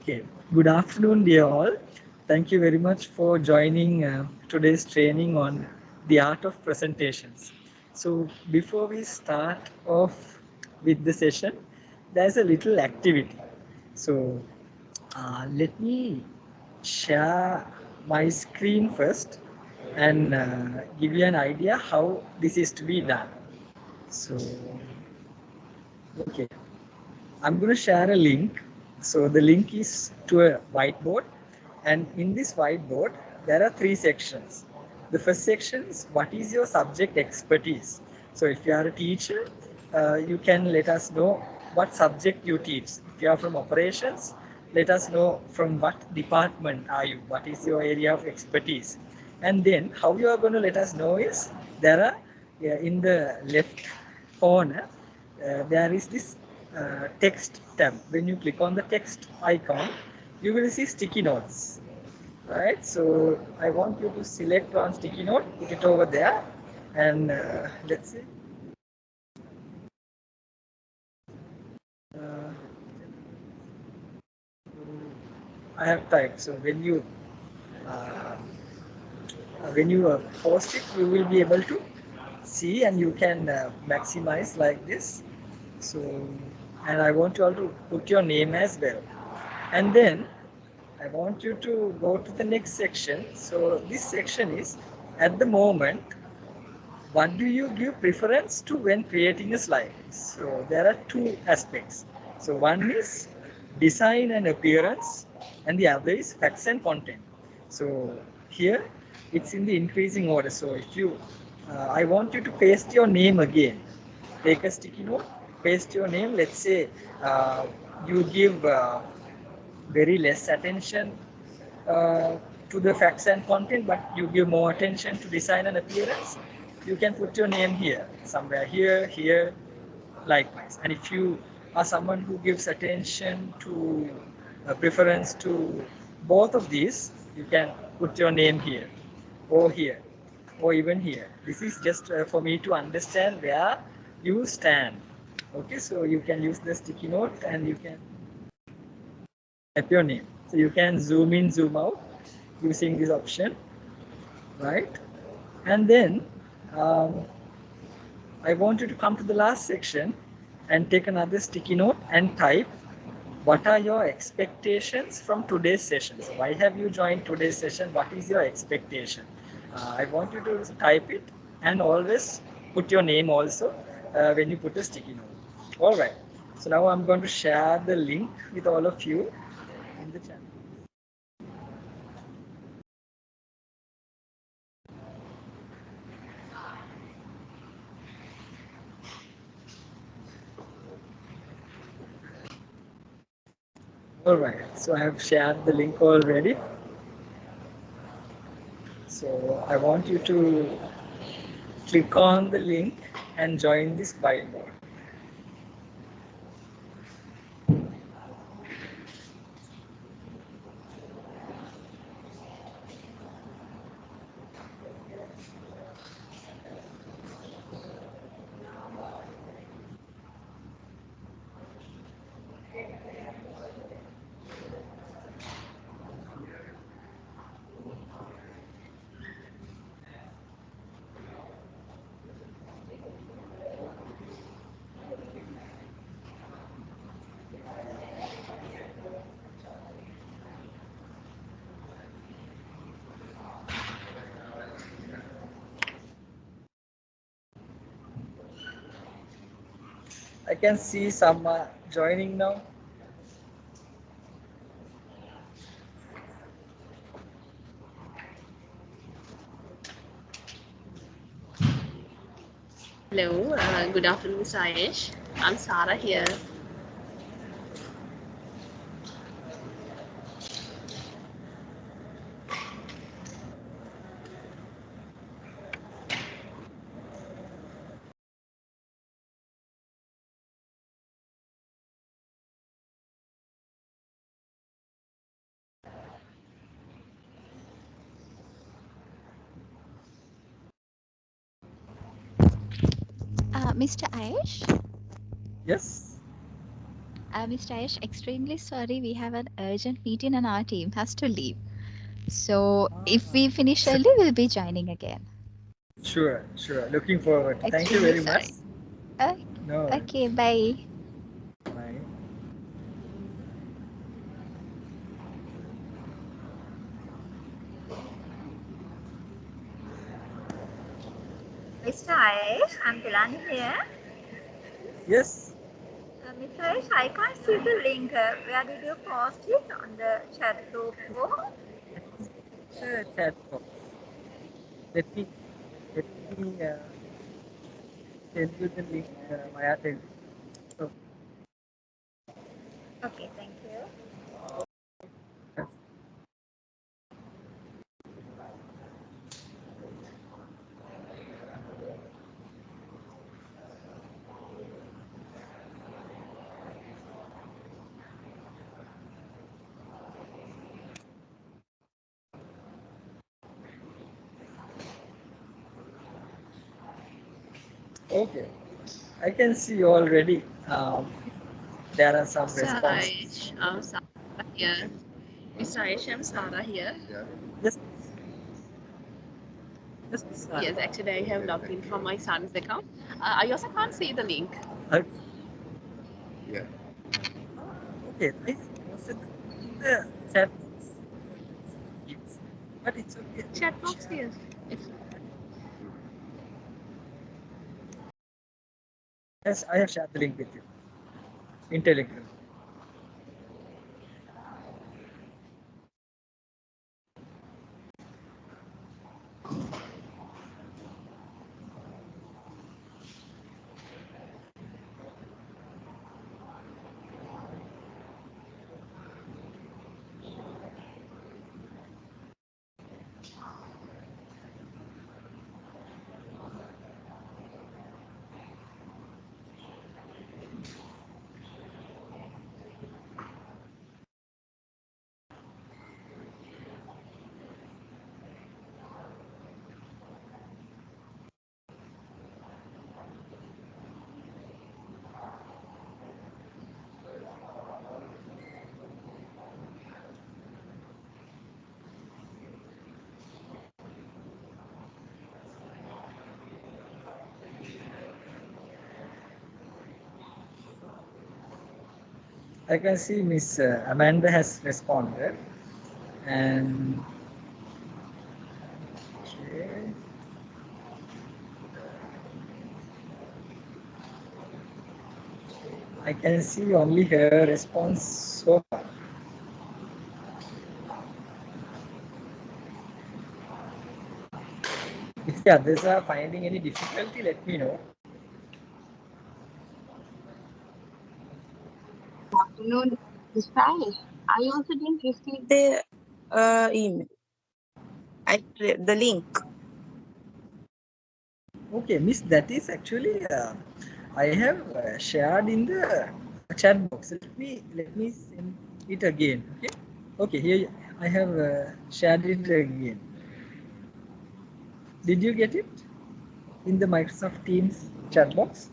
Okay, good afternoon, dear all. Thank you very much for joining today's training on the art of presentations. So, before we start off with the session, there's a little activity. So, let me share my screen first and give you an idea how this is to be done. So, okay, I'm going to share a link. So the link is to a whiteboard, and in this whiteboard there are three sections. The first section is what is your subject expertise. So if you are a teacher, you can let us know what subject you teach. If you are from operations, let us know from what department are you, what is your area of expertise. And then how you are going to let us know is there are in the left corner there is this text tab. When you click on the text icon, you will see sticky notes. Right, so I want you to select one sticky note, put it over there, and let's see. Uh, I have typed. So uh, when you post it, you will be able to see, and you can maximize like this. So, and I want you all to put your name as well, and then I want you to go to the next section. So this section is at the moment, what do you give preference to when creating a slide? So there are two aspects. So one is design and appearance, and the other is facts and content. So here it's in the increasing order. So if you, I want you to paste your name again. Take a sticky note, paste your name. Let's say you give very less attention to the facts and content, but you give more attention to design and appearance, you can put your name here, somewhere here, here, likewise. And if you are someone who gives attention to preference to both of these, you can put your name here, or even here. This is just for me to understand where you stand. Okay, so you can use the sticky note and you can type your name. So you can zoom in, zoom out using this option, right? And then um, I want you to come to the last section and take another sticky note and type what are your expectations from today's session. So why have you joined today's session? What is your expectation? I want you to type it and always put your name also when you put a sticky note. All right. So now I'm going to share the link with all of you in the chat. All right, so I have shared the link already. So I want you to click on the link and join this whiteboard. I can see some joining now. Hello, good afternoon, Sayesh. I'm Sarah here. Mr. Ayesh, Yes. Mr. Ayesh, extremely sorry. We have an urgent meeting and our team has to leave. So if we finish early, we'll be joining again. Sure, sure. Looking forward. Thank you Extremely very sorry. much. Uh, No okay, worries. bye. Bye. Mr. Ayesh, I'm Dilani here. Yes, Mr. Ayesh, I can't see the link. Where did you post it? On the chat group? chat box. Let me let me send you the link via text. So, Okay, thank you. yes. Okay, I can see already. There are some Mr. responses. Aish, Sarah here. Mr. Aish, I'm Sarah here. Yes, yes, Sarah. Yes, actually, I have logged in from my son's account. I also can't see the link. Okay. Okay, I posted in the chat box. Yes, but it's okay. Chat box, yes. It's Yes, I have shared the link with you in Telegram. I can see Miss Amanda has responded, and okay, I can see only her response so far. If the others are finding any difficulty, let me know. Afternoon, Mr. Aish. I also didn't receive the email. The link. Okay, Miss, that is actually I have shared in the chat box. Let me send it again. Okay. Okay. Here I have shared it again. Did you get it in the Microsoft Teams chat box?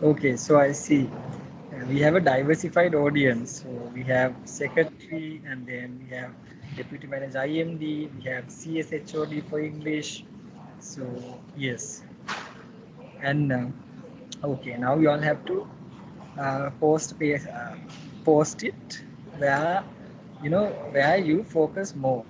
Okay, so I see we have a diversified audience. So we have secretary, and then we have deputy manager IMD, we have CSHOD for English. So yes, and okay, now you all have to post it where where you focus more.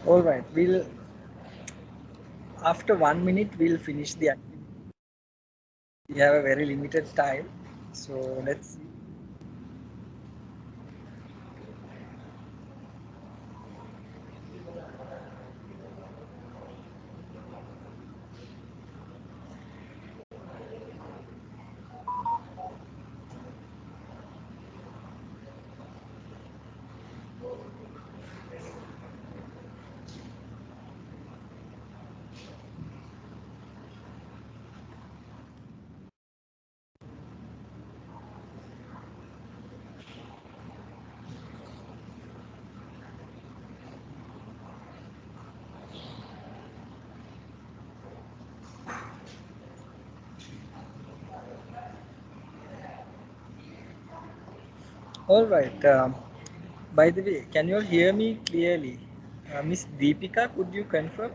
All right, we'll after 1 minute we'll finish the activity. We have a very limited time, so let's see. All right. By the way, can you all hear me clearly? Miss Deepika, could you confirm?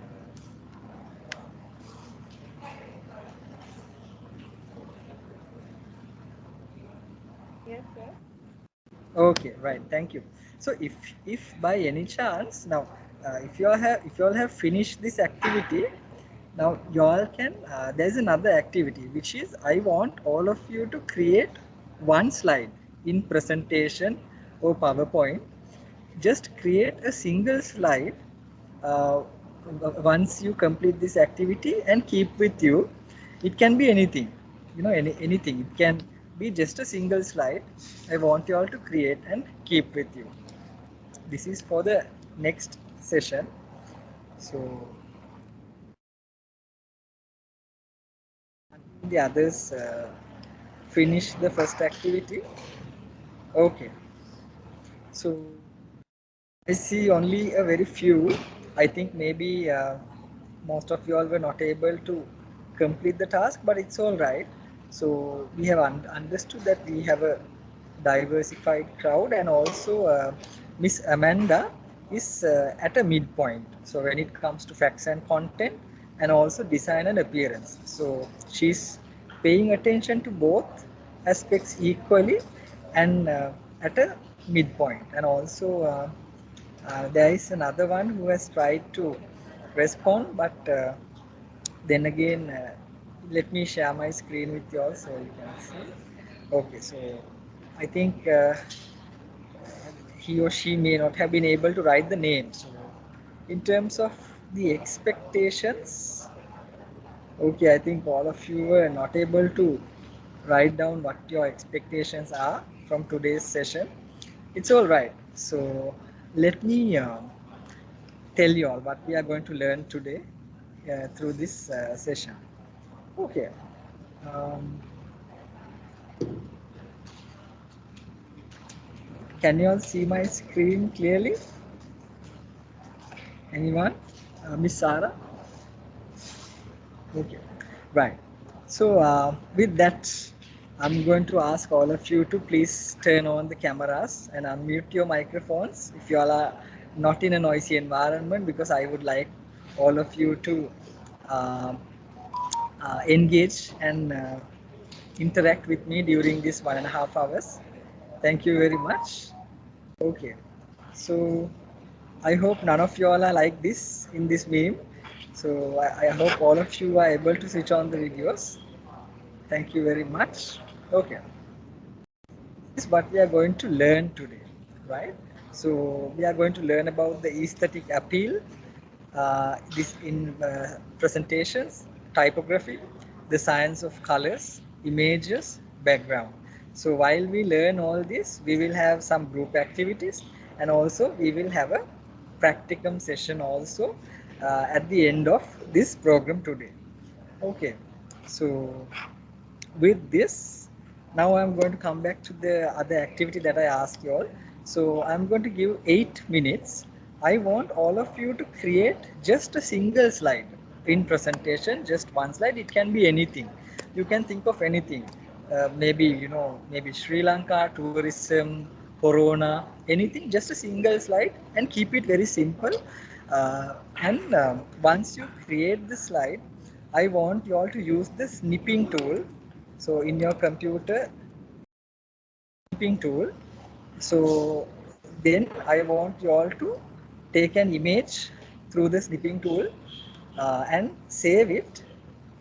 Yes, sir. Okay, right. Thank you. So, if by any chance now, if you all have finished this activity, now you all can. There's another activity which is I want all of you to create one slide in presentation or PowerPoint. Just create a single slide uh, once you complete this activity and keep with you. It can be anything, anything. It can be just a single slide. I want you all to create and keep with you. This is for the next session. So the others finish the first activity. Okay, so I see only a very few. I think maybe most of you all were not able to complete the task, but it's all right. So we have understood that we have a diversified crowd, and also Miss Amanda is at a midpoint. So when it comes to facts and content, and also design and appearance, so she's paying attention to both aspects equally, and at a midpoint, and also. There is another one who has tried to respond, but then again, let me share my screen with you all so you can see. Okay, so I think he or she may not have been able to write the name. So, in terms of the expectations, Okay, I think all of you were not able to write down what your expectations are from today's session. It's all right. So let me tell you all what we are going to learn today through this session. Okay. Um, can you all see my screen clearly? Anyone? Miss Sarah? Okay, right. So with that, I'm going to ask all of you to please turn on the cameras and unmute your microphones if you all are not in a noisy environment, because I would like all of you to uh, engage and interact with me during this 1.5 hours. Thank you very much. Okay, so I hope none of you all are like this in this meme. So I hope all of you are able to switch on the videos. Thank you very much. Okay, this is what we are going to learn today, right? So we are going to learn about the aesthetic appeal, this in presentations, typography, the science of colors, images, background. So while we learn all this, we will have some group activities, and also we will have a practicum session also at the end of this program today. Okay, so with this, now I'm going to come back to the other activity that I asked you all. So I'm going to give 8 minutes. I want all of you to create just a single slide in presentation, just one slide. It can be anything. You can think of anything. Maybe, maybe Sri Lanka, tourism, Corona, anything, just a single slide, and keep it very simple. And once you create the slide, I want you all to use the snipping tool. So in your computer, snipping tool. So then I want you all to take an image through the snipping tool and save it.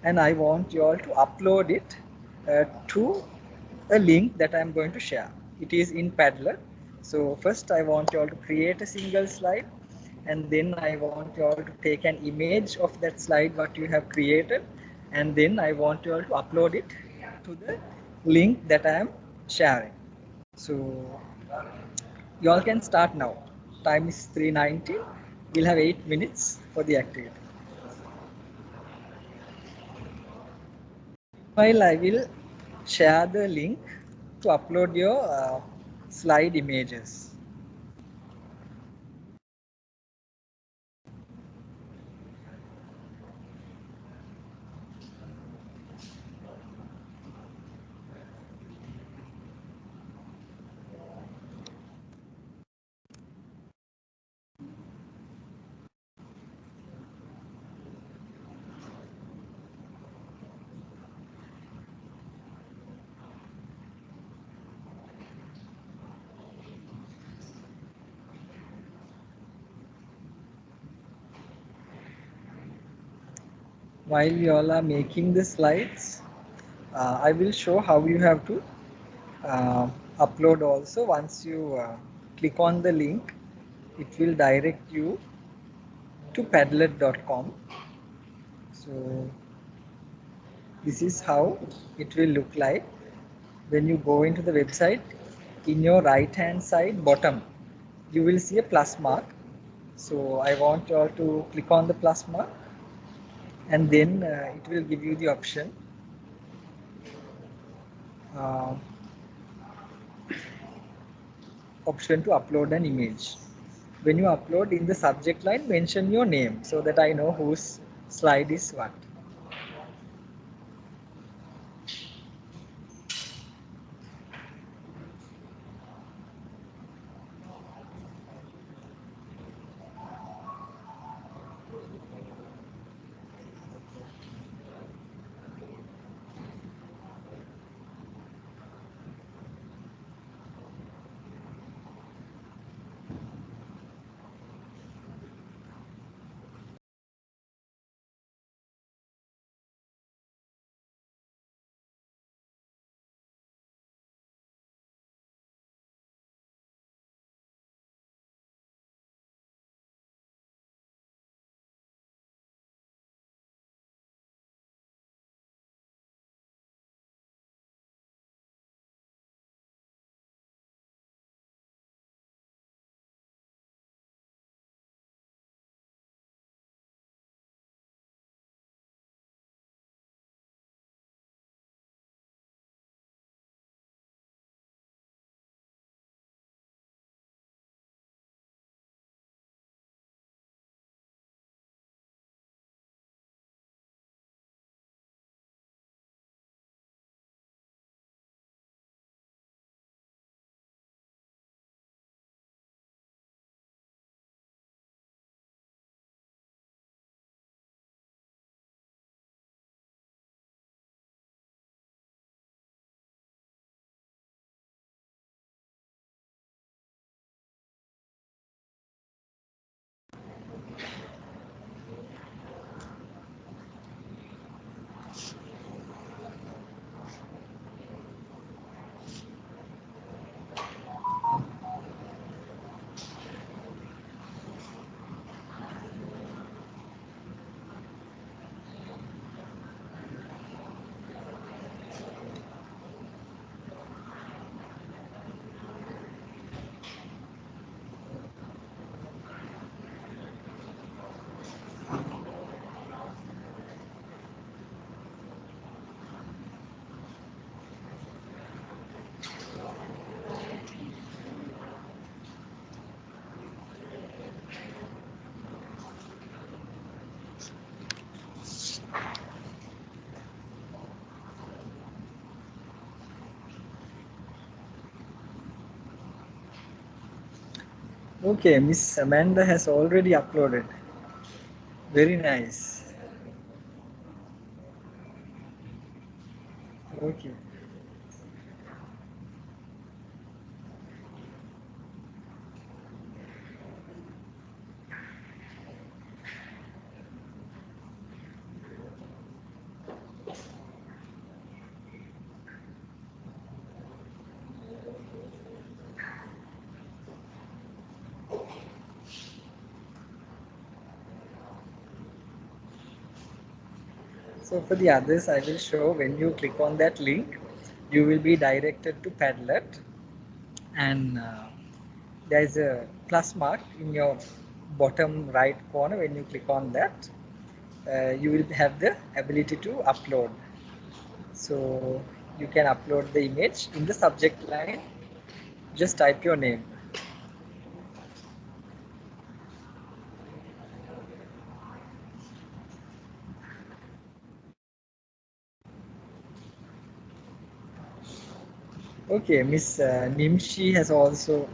And I want you all to upload it to a link that I'm going to share. It is in Padlet. So first I want you all to create a single slide, and then I want you all to take an image of that slide what you have created, and then I want you all to upload it to the link that I am sharing. So you all can start now. Time is 3:19. We'll have 8 minutes for the activity. While I will share the link to upload your slide images. While you all are making the slides, I will show how you have to upload also. Once you click on the link, it will direct you to padlet.com. So this is how it will look like when you go into the website. In your right hand side bottom, you will see a plus mark. So I want you all to click on the plus mark, and then it will give you the uh, option to upload an image. When you upload, in the subject line, mention your name so that I know whose slide is what. Okay, Miss Amanda has already uploaded. Very nice. Okay. So for the others, I will show when you click on that link, you will be directed to Padlet, and there is a plus mark in your bottom right corner. When you click on that, you will have the ability to upload. So you can upload the image in the subject line. Just type your name. Okay, Miss Nimshi has also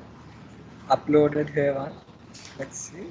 uploaded her one. Let's see.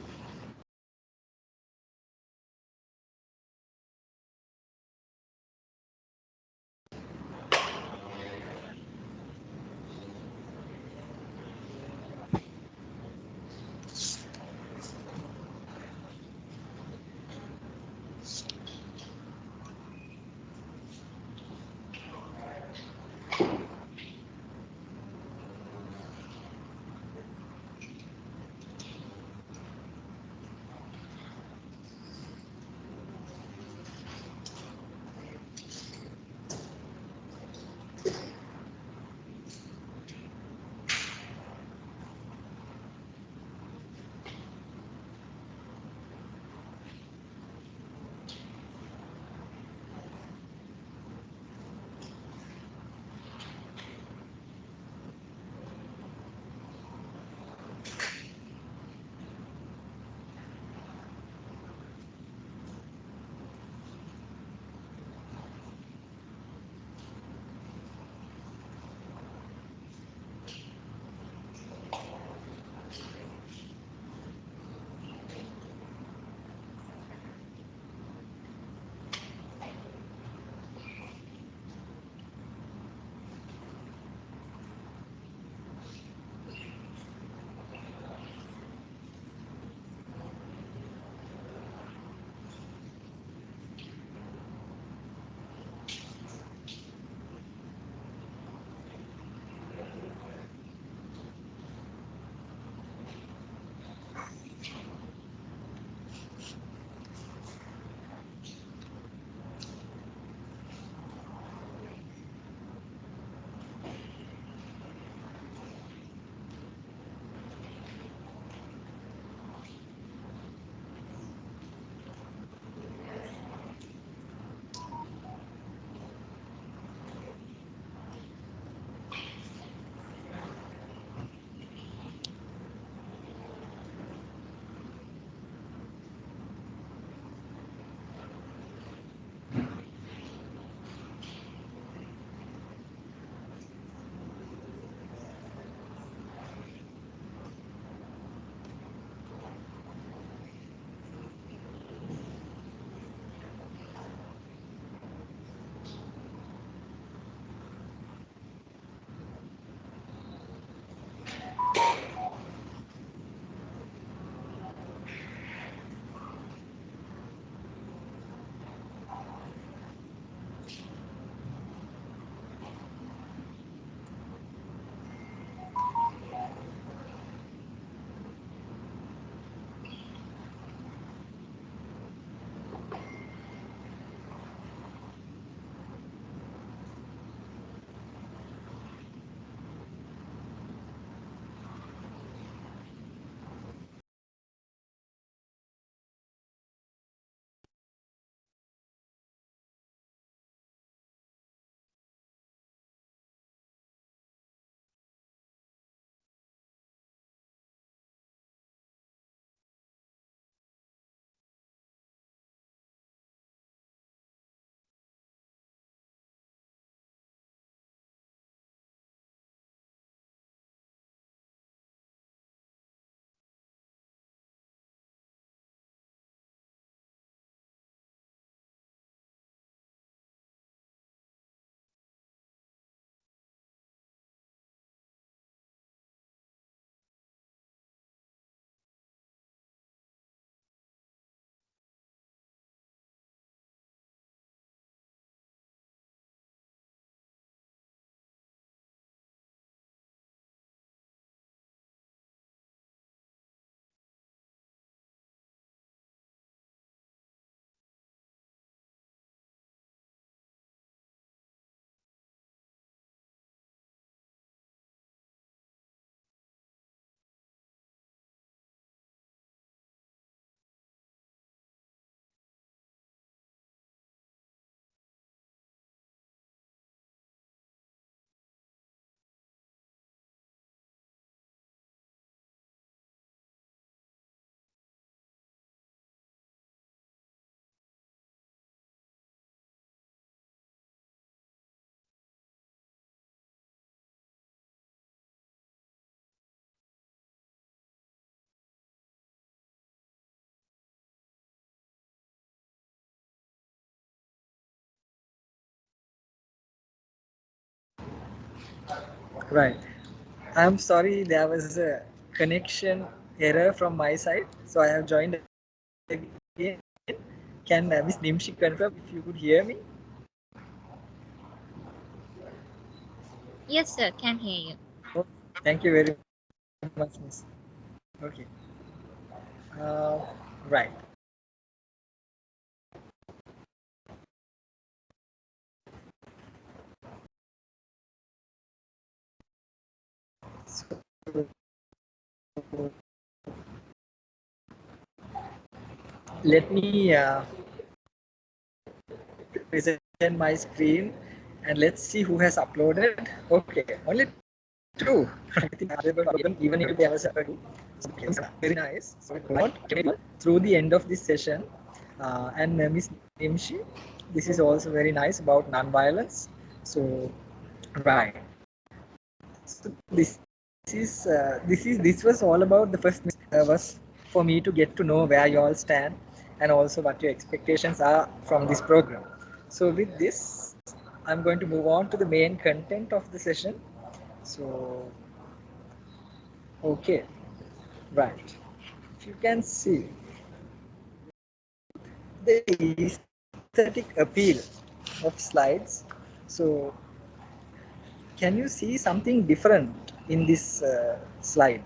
Right. I'm sorry, there was a connection error from my side, so I have joined again. Can Miss Nimshi confirm if you could hear me? Yes, sir, can hear you. Oh, thank you very much, Miss. Okay. Right. So, let me present my screen and let's see who has uploaded. Okay, only two. I think even if there was a two. So very nice. So through the end of this session, and Miss Nimshi, this is also very nice about non-violence. So right. So this was all about the first was for me to get to know where you all stand and also what your expectations are from this program. So with this, I'm going to move on to the main content of the session. So okay, right. If you can see the aesthetic appeal of slides. So can you see something different in this slide?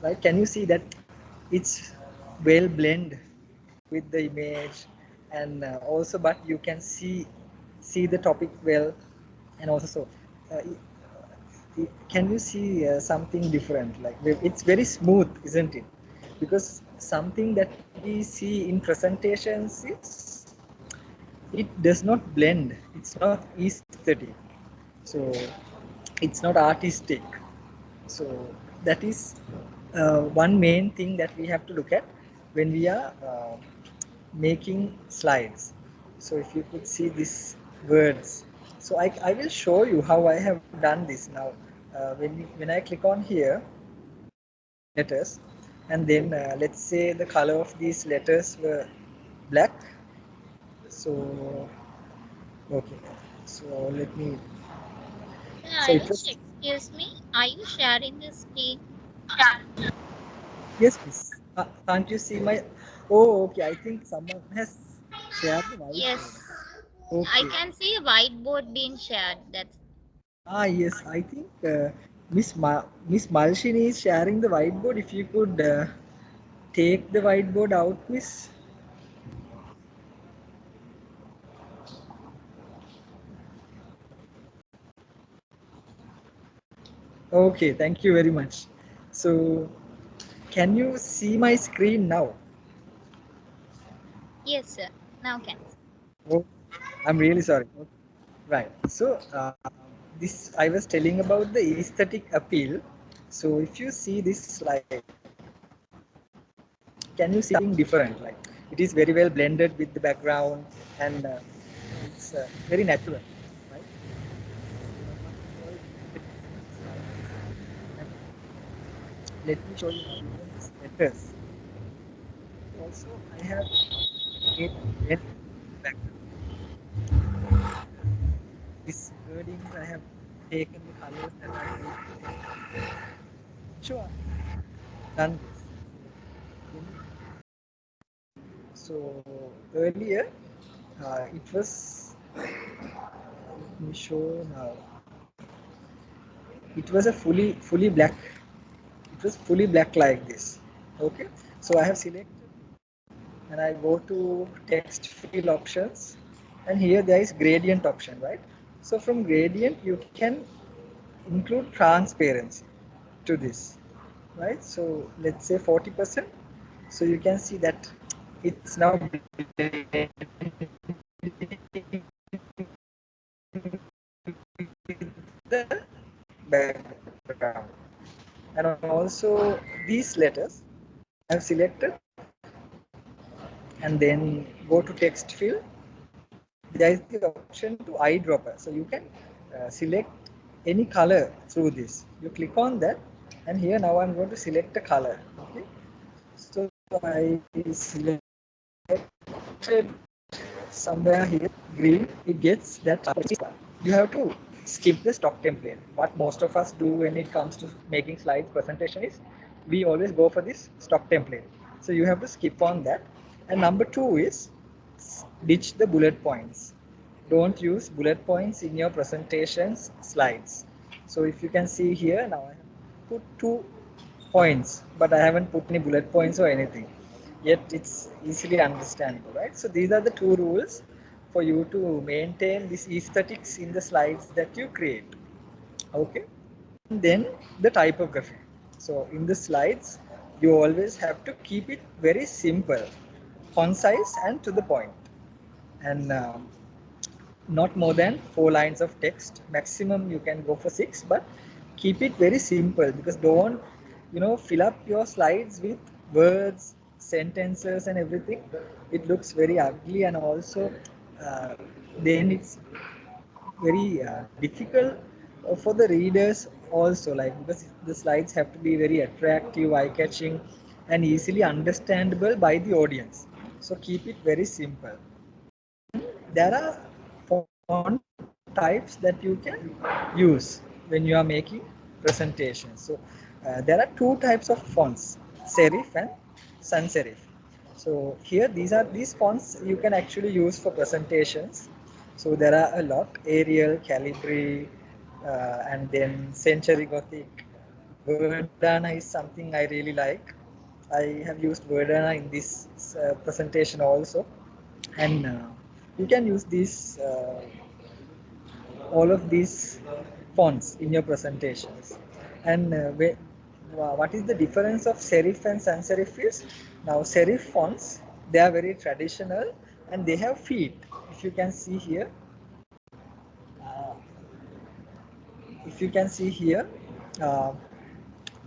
Right? Can you see that it's well blend with the image and also but you can see the topic well and also uh, can you see something different like it's very smooth, isn't it? Because something that we see in presentations is it does not blend, it's not aesthetic, so it's not artistic. So that is one main thing that we have to look at when we are making slides. So if you could see these words, so I will show you how I have done this now. When I click on here, letters, and then let's say the color of these letters were black. So okay, so let me. So it Ayush, was excuse me, are you sharing the screen? yes, please. Can't you see my? Oh, okay. I think someone has shared the whiteboard. Yes, I Okay. can see a whiteboard being shared. That's Yes. I think Miss Malshini is sharing the whiteboard. If you could take the whiteboard out, Miss. Okay. Thank you very much. So, can you see my screen now? yes, sir. Now can. Oh, I'm really sorry. Okay. Right. So this I was telling about the aesthetic appeal. So if you see this slide, can you see something different? Like it is very well blended with the background and it's very natural, right? And let me show you now even these letters. Also, I have made blend background. This wordings I have taken the colors that are used. Sure, done this. So earlier it was, let me show now. It was a fully black. It was fully black like this. Okay. So I have selected and I go to text field options, and here there is gradient option, right? So from gradient you can include transparency to this, right? So let's say 40%. So you can see that it's now the background. And also these letters I've selected and then go to text field. There is the option to eyedropper. So you can select any color through this. You click on that and here now I'm going to select a color. Okay. So I selected somewhere here green. It gets that. You have to skip the stock template. What most of us do when it comes to making slides presentation is we always go for this stock template. So you have to skip on that. And number 2 is ditch the bullet points. Don't use bullet points in your presentations slides. So if you can see here, now I have put 2 points, but I haven't put any bullet points or anything. Yet it's easily understandable, right? So these are the 2 rules for you to maintain this aesthetics in the slides that you create. Okay. And then the typography. So in the slides, you always have to keep it very simple, concise, and to the point. And not more than 4 lines of text. Maximum you can go for 6, but keep it very simple, because don't fill up your slides with words, sentences, and everything. It looks very ugly, and also then it's very difficult for the readers also, like, because the slides have to be very attractive, eye-catching, and easily understandable by the audience. So keep it very simple. There are font types that you can use when you are making presentations. So there are 2 types of fonts, serif and sans serif. So here these fonts you can actually use for presentations. So there are a lot: Arial, Calibri, and then Century Gothic. Verdana is something I really like. I have used Verdana in this presentation also, and you can use these all of these fonts in your presentations. And what is the difference of serif and sans serif is, now serif fonts, they are very traditional and they have feet. If you can see here, uh, if you can see here, uh,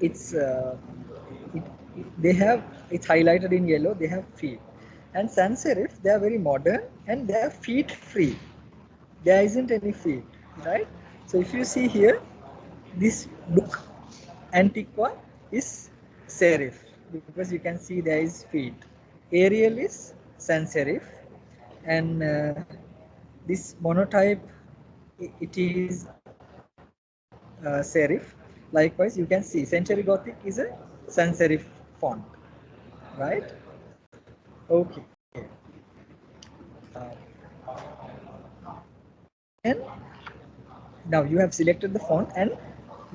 it's they have, it's highlighted in yellow, they have feet. And sans serif, they are very modern and they are feet free. There isn't any feet, right? So if you see here, this book Antiqua is serif, because you can see there is feet. Arial is sans serif, and this monotype, it is serif. Likewise, you can see Century Gothic is a sans serif font, right? Okay. And now you have selected the font, and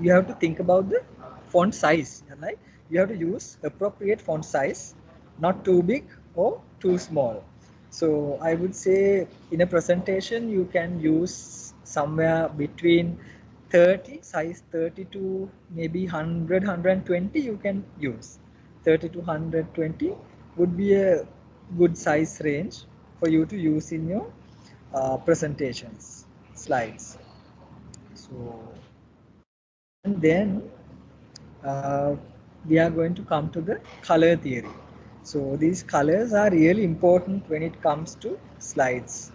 you have to think about the font size, right? You have to use appropriate font size, not too big or too small. So I would say in a presentation you can use somewhere between 30, size 30 to maybe 100, 120 you can use. 30 to 120 would be a good size range for you to use in your presentations slides. So, and then we are going to come to the color theory. So these colors are really important when it comes to slides.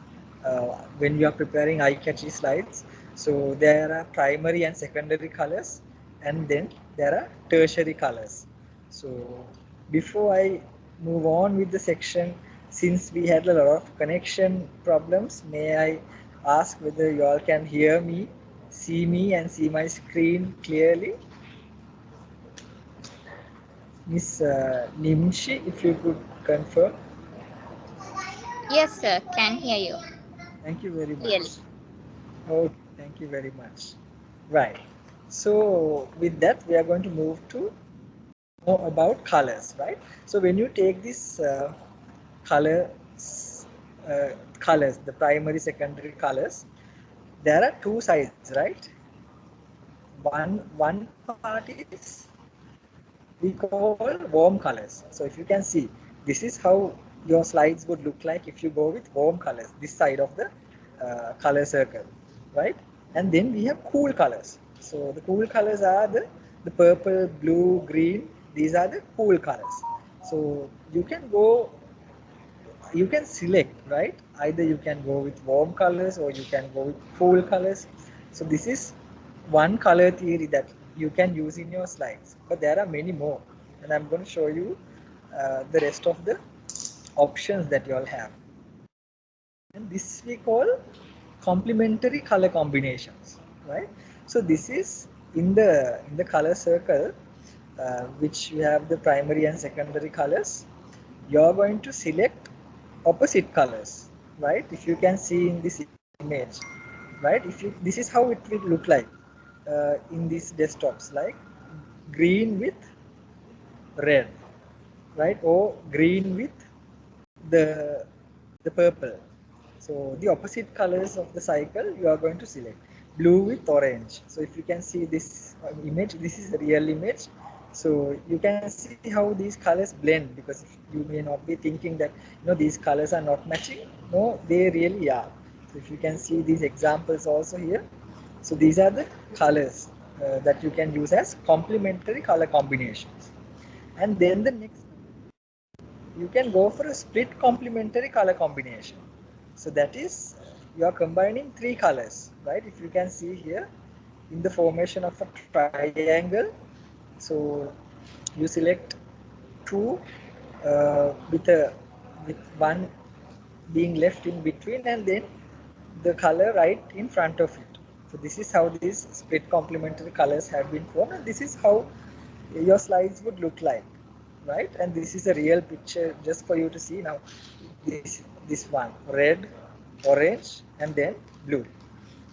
When you are preparing eye-catchy slides, so there are primary and secondary colors, and then there are tertiary colors. So before I move on with the section, since we had a lot of connection problems, may I ask whether you all can hear me, see me, and see my screen clearly? Miss Nimshi, if you could confirm. Yes, sir. Can hear you. Thank you very Clearly. much. Okay, thank you very much. Right. So with that, we are going to move to more about colors, right? So when you take this colors, the primary, secondary colors, there are 2 sides, right? One part is we call warm colors. So if you can see, this is how your slides would look like if you go with warm colors, this side of the color circle, right? And then we have cool colors. So the cool colors are the purple, blue, green. These are the cool colors. So you can select, right? Either you can go with warm colors or you can go with cool colors. So this is one color theory that you can use in your slides, but there are many more, and I'm going to show you the rest of the options that you all have. And this we call complementary color combinations. right? So this is in the color circle, which you have the primary and secondary colors. You are going to select opposite colors, right? If you can see in this image, right? This is how it will look like in these desktops, like green with red, right? Or green with the purple. So the opposite colors of the cycle you are going to select. Blue with orange. So if you can see this image, this is a real image. So you can see how these colors blend, because you may not be thinking that these colors are not matching. No, they really are. So if you can see these examples also here. So these are the colors that you can use as complementary color combinations. And then the next, you can go for a split complementary color combination. So that is, you are combining three colors, right? If you can see here in the formation of a triangle, so you select two with one being left in between, and then the color right in front of it. So this is how these split complementary colors have been formed, and this is how your slides would look like, right? And this is a real picture just for you to see now. This one, red, orange, and then blue.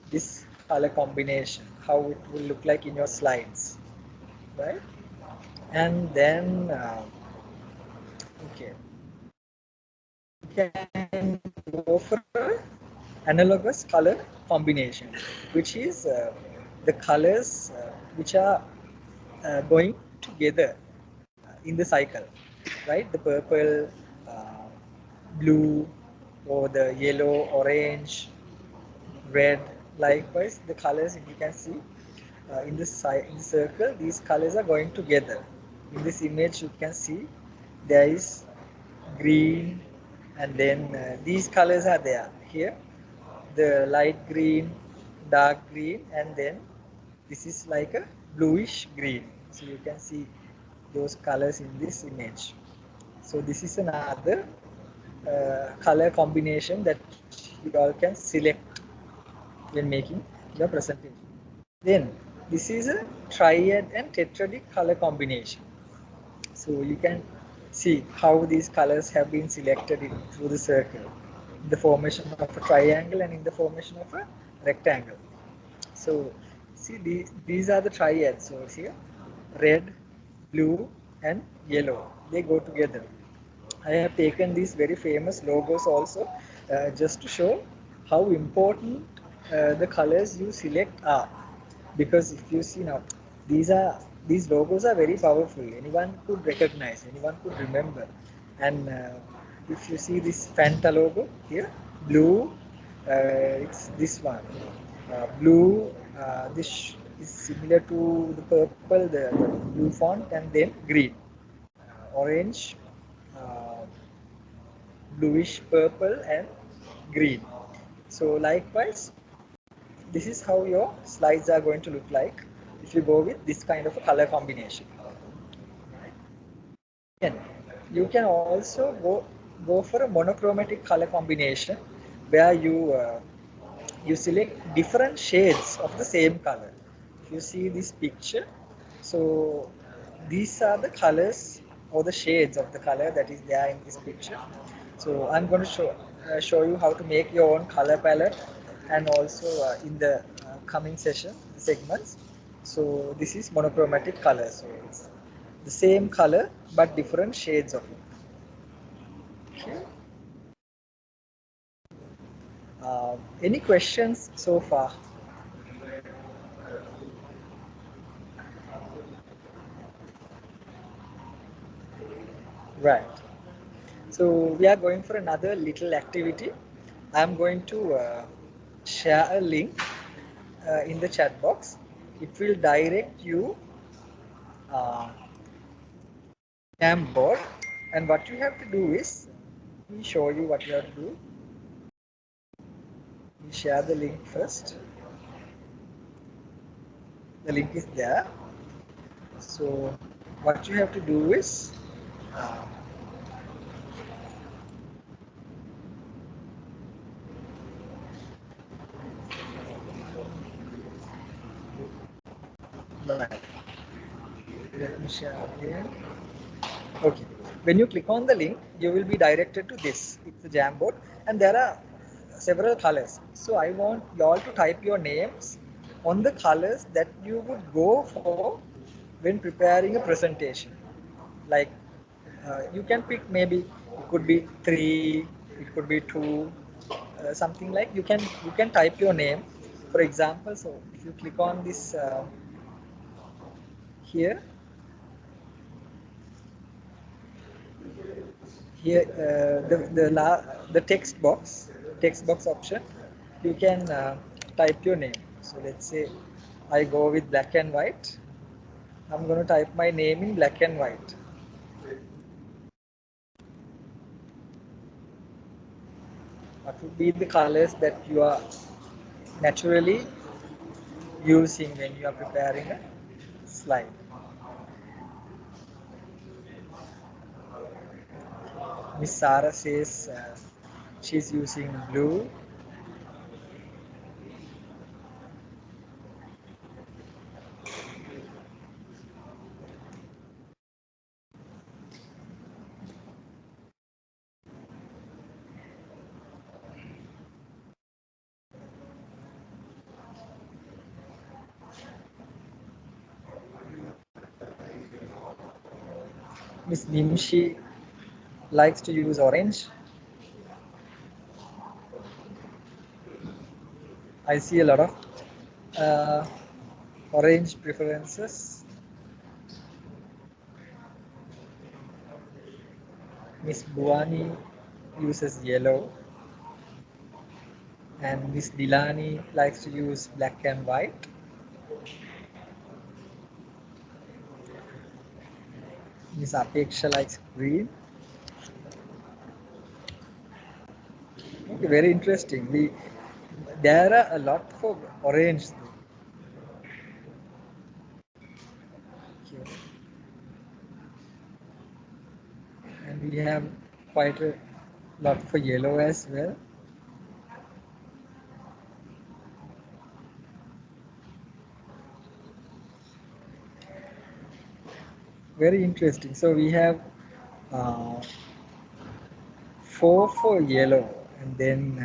This color combination, how it will look like in your slides, right? And then okay, you can go for analogous color combination, which is the colors which are going together in the cycle, right? The purple, uh, blue, or the yellow, orange, red. Likewise, the colors, if you can see in in the circle, these colors are going together. In this image, you can see there is green, and then these colors are there here, the light green, dark green, and then this is like a bluish green. So you can see those colors in this image. So this is another color combination that you all can select when making your presentation. Then this is a triad and tetradic color combination. So you can see how these colors have been selected through the circle, in the formation of a triangle and in the formation of a rectangle. So see, these are the triads. So here, red, blue, and yellow, they go together. I have taken these very famous logos also, just to show how important the colors you select are. Because if you see now, these logos are very powerful. Anyone could recognize, anyone could remember. And if you see this Fanta logo here, blue, it's this one. Blue, this is similar to the purple, the blue font, and then green, orange, uh, bluish purple, and green. So likewise, this is how your slides are going to look like if you go with this kind of a color combination. Right? Then you can also go for a monochromatic color combination, where you select different shades of the same color. If you see this picture, so these are the colors or the shades of the color that is there in this picture. So I'm going to show you how to make your own color palette, and also in the coming session segments. So this is monochromatic color. So it's the same color but different shades of it. Okay. Any questions so far? Right. So we are going for another little activity. I'm going to share a link in the chat box. It will direct you uh, Jamboard, and what you have to do is, let me show you what you have to do. We share the link first. The link is there. So what you have to do is, uh, Right. Let me share again. Okay. When you click on the link, you will be directed to this. It's a Jamboard, and there are several colors. So I want you all to type your names on the colors that you would go for when preparing a presentation. Like you can pick, maybe it could be 3, it could be 2, something like you can type your name. For example, so if you click on this here here the text box option, you can type your name. So let's say I go with black and white. I'm going to type my name in black and white. What would be the colors that you are naturally using when you are preparing a slide? Miss Sarah says she's using blue. Miss Nimshi likes to use orange. I see a lot of uh, orange preferences. Miss Buani uses yellow, and Miss Dilani likes to use black and white. Miss Apeksha likes green. Okay, very interesting. There are a lot for orange. Okay. And we have quite a lot for yellow as well. Very interesting. So we have 4 for yellow, and then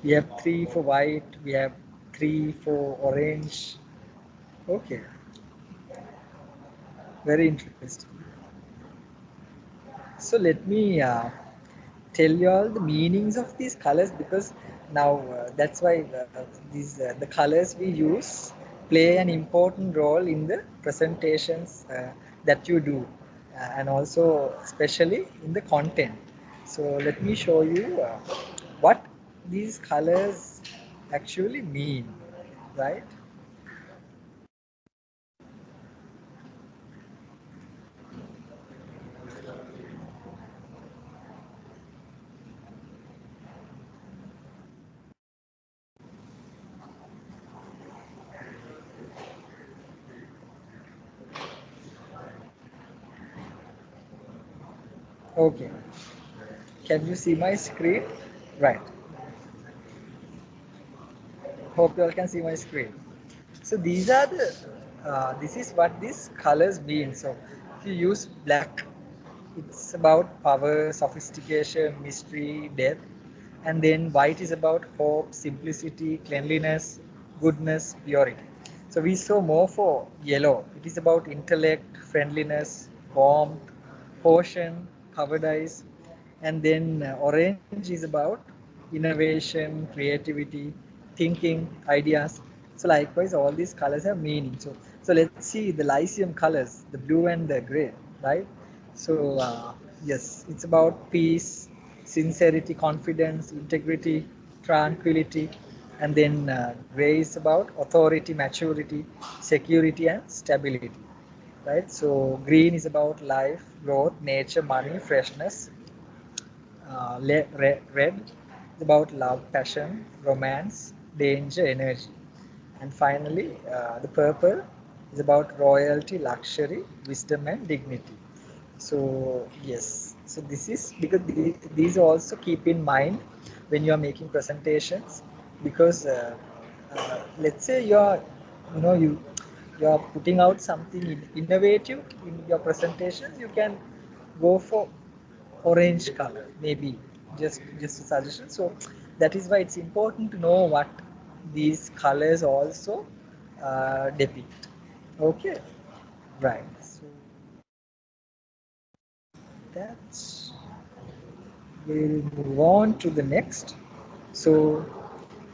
we have 3 for white, we have 3 for orange. Okay, very interesting. So let me tell you all the meanings of these colors, because now that's why the colors we use play an important role in the presentations that you do, and also especially in the content. So let me show you what these colors actually mean, right? Okay, can you see my screen? Right. Hope you all can see my screen. So these are the this is what these colors mean. So if you use black, it's about power, sophistication, mystery, depth. And then white is about hope, simplicity, cleanliness, goodness, purity. So we saw more for yellow. It is about intellect, friendliness, warmth, caution, cowardice. And then orange is about innovation, creativity, thinking, ideas. So likewise, all these colors have meaning. So let's see the Lyceum colors, the blue and the gray, right? So yes, it's about peace, sincerity, confidence, integrity, tranquility, and then gray is about authority, maturity, security, and stability, right? So green is about life, growth, nature, money, freshness. Red is about love, passion, romance, danger, energy. And finally, the purple is about royalty, luxury, wisdom, and dignity. So yes, so this is because these also keep in mind when you are making presentations, because let's say you are, you you are putting out something innovative in your presentations, you can go for orange color, maybe just a suggestion. So that is why it's important to know what these colors also depict. Okay, right. So that's, we'll move on to the next. So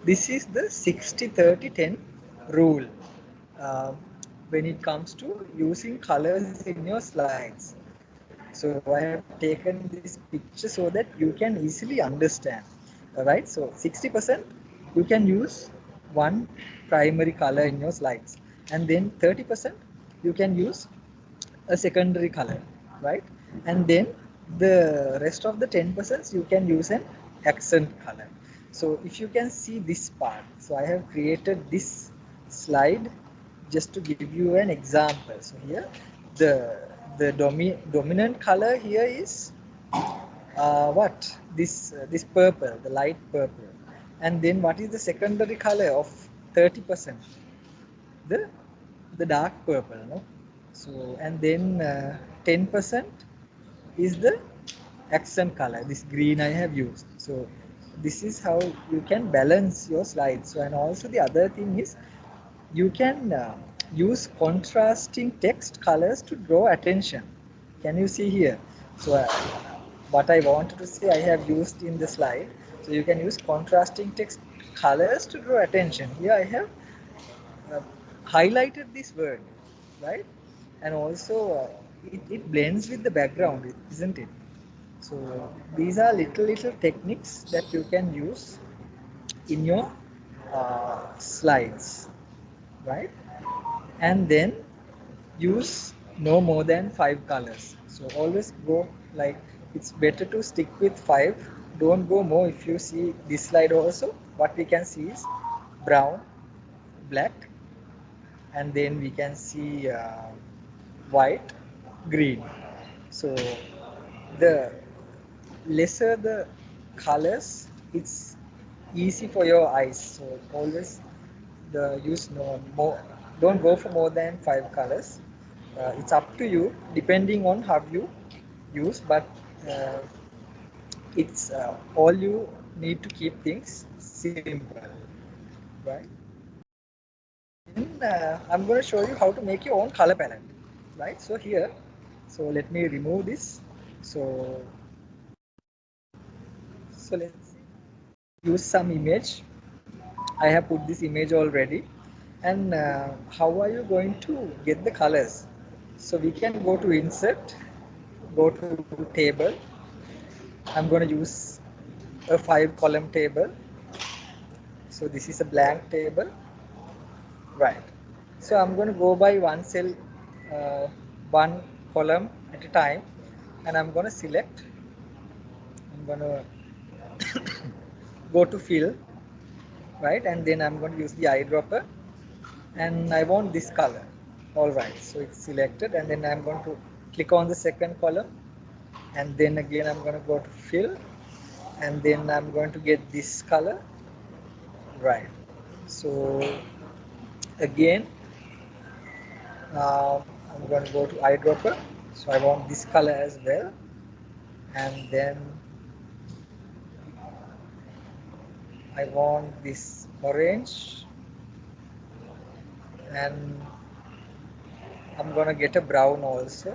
this is the 60-30-10 rule when it comes to using colors in your slides. So I have taken this picture so that you can easily understand. All right. So 60% you can use one primary color in your slides, and then 30% you can use a secondary color, right? And then the rest of the 10% you can use an accent color. So if you can see this part, so I have created this slide just to give you an example. So here the dominant color here is what this purple, the light purple. And then what is the secondary color of 30%? the the dark purple, no? So and then 10% is the accent color, this green I have used. So this is how you can balance your slides. So, and also the other thing is you can use contrasting text colors to draw attention. Can you see here? So what I wanted to say I have used in the slide. So you can use contrasting text colors to draw attention. Here I have uh, highlighted this word, right? And also it blends with the background, isn't it? So these are little techniques that you can use in your slides, right? And then use no more than 5 colors. So always go, like, it's better to stick with 5. Don't go more. If you see this slide also, what we can see is brown, black, and then we can see white, green. So the lesser the colors, it's easy for your eyes. So always the use no more, don't go for more than 5 colors. It's up to you depending on how you use, but uh, it's all you need to keep things simple, right? Then I'm going to show you how to make your own color palette, right? So here, so let me remove this. So let's use some image. I have put this image already. And how are you going to get the colors? So we can go to insert, go to table. I'm going to use a 5-column table. So this is a blank table, right? So I'm going to go by one cell, uh, one column at a time, and I'm going to select. I'm going to go to fill, right? And then I'm going to use the eyedropper, and I want this color. All right, so it's selected, and then I'm going to click on the second column, and then again I'm going to go to fill, and then I'm going to get this color, right? So again I'm going to go to eyedropper, so I want this color as well, and then I want this orange, and I'm going to get a brown also,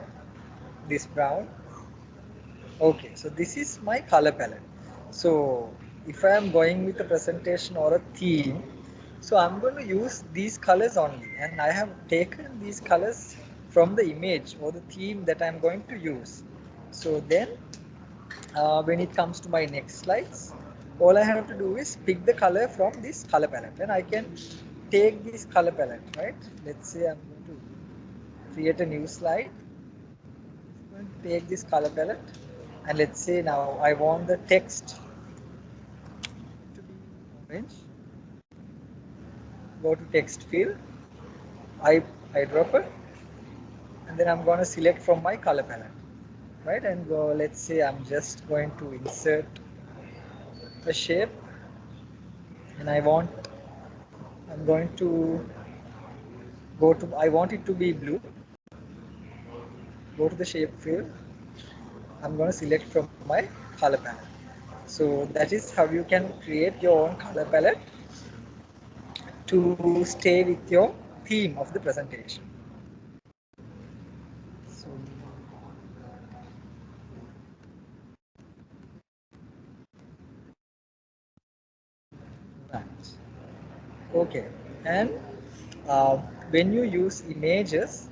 this brown. Okay, so this is my color palette. So if I am going with a presentation or a theme, so I'm going to use these colors only, and I have taken these colors from the image or the theme that I'm going to use. So then when it comes to my next slides, all I have to do is pick the color from this color palette, and I can take this color palette, right? Let's say I'm going to create a new slide. I'm going to take this color palette, and let's say now I want the text to be orange. Go to text field, eyedropper, and then I'm going to select from my color palette, right? And go, let's say I'm just going to insert a shape, and I'm going to go to, I want it to be blue. Go to the shape field. I'm going to select from my color palette. So that is how you can create your own color palette to stay with your theme of the presentation. So, right. Okay. And when you use images,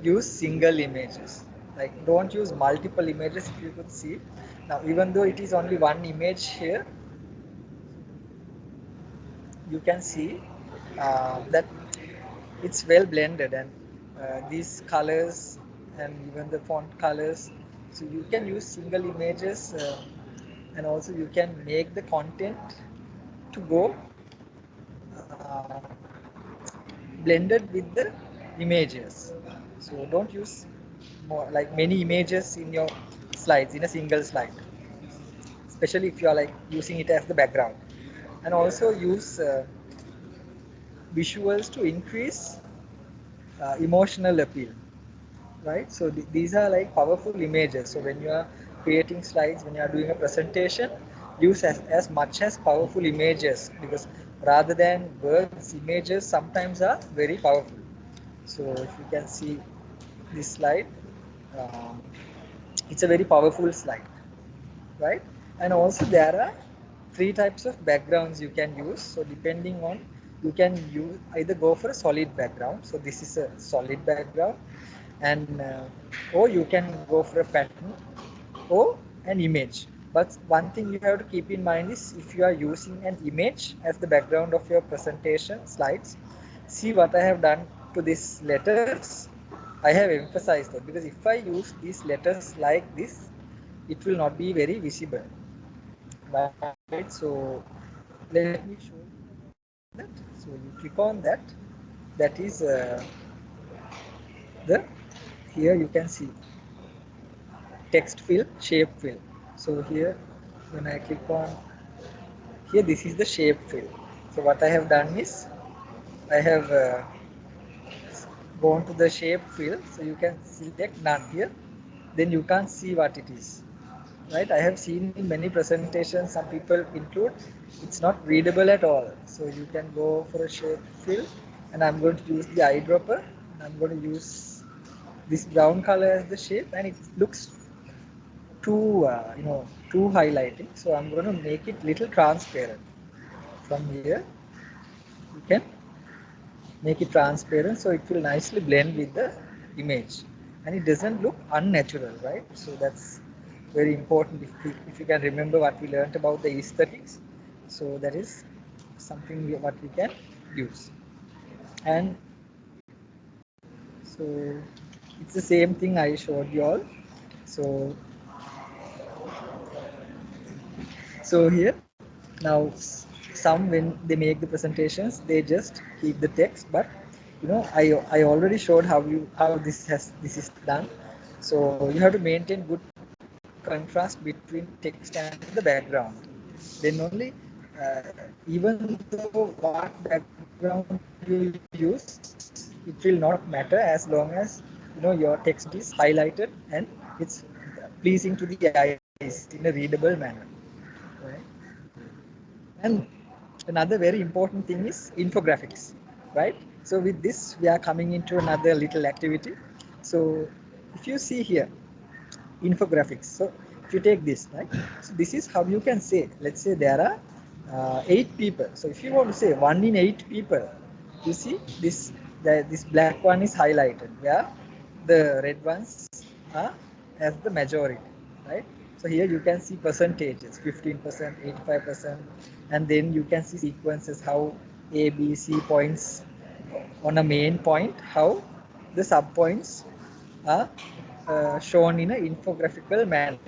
use single images. Like don't use multiple images. If you could see now, even though it is only one image here, you can see that it's well blended, and these colors and even the font colors, so you can use single images, and also you can make the content to go uh, blended with the images. So don't use more like many images in your slides in a single slide, especially if you are like using it as the background. And also use visuals to increase emotional appeal, right? So these are like powerful images. So when you are creating slides, when you are doing a presentation, use as much as powerful images, because rather than words, images sometimes are very powerful. So if you can see this slide, um, it's a very powerful slide, right? And also there are three types of backgrounds you can use. So depending on, you can use either go for a solid background. So this is a solid background, and or you can go for a pattern or an image. But one thing you have to keep in mind is, if you are using an image as the background of your presentation slides, see what I have done to these letters. I have emphasized that, because if I use these letters like this, it will not be very visible, right? So let me show you that. So you click on that. That is the, here you can see text fill, shape fill. So here, when I click on here, this is the shape fill. So what I have done is, I have gone to the shape fill. So you can select none here, then you can't see what it is, right? I have seen in many presentations, some people include, it's not readable at all. So you can go for a shape fill, and I'm going to use the eyedropper, and I'm going to use this brown color as the shape, and it looks too too highlighting. So I'm going to make it little transparent. From here you can make it transparent, so it will nicely blend with the image, and it doesn't look unnatural, right? So that's very important. If you can remember what we learned about the aesthetics, so that is something what we can use. And so it's the same thing I showed you all. So here now, some, when they make the presentations, they just keep the text, but I already showed how this is done. So you have to maintain good contrast between text and the background. Then only, uh, even though what background you use, it will not matter, as long as your text is highlighted and it's pleasing to the eyes in a readable manner, right? And another very important thing is infographics, right? So with this, we are coming into another little activity. So if you see here, infographics. So if you take this, right? So this is how you can say, let's say there are 8 people. So if you want to say 1 in 8 people, you see this black one is highlighted, where the red ones are as the majority, right? So here you can see percentages, 15%, 85%, and then you can see sequences, how A, B, C points on a main point, how the sub points are shown in an infographical manner,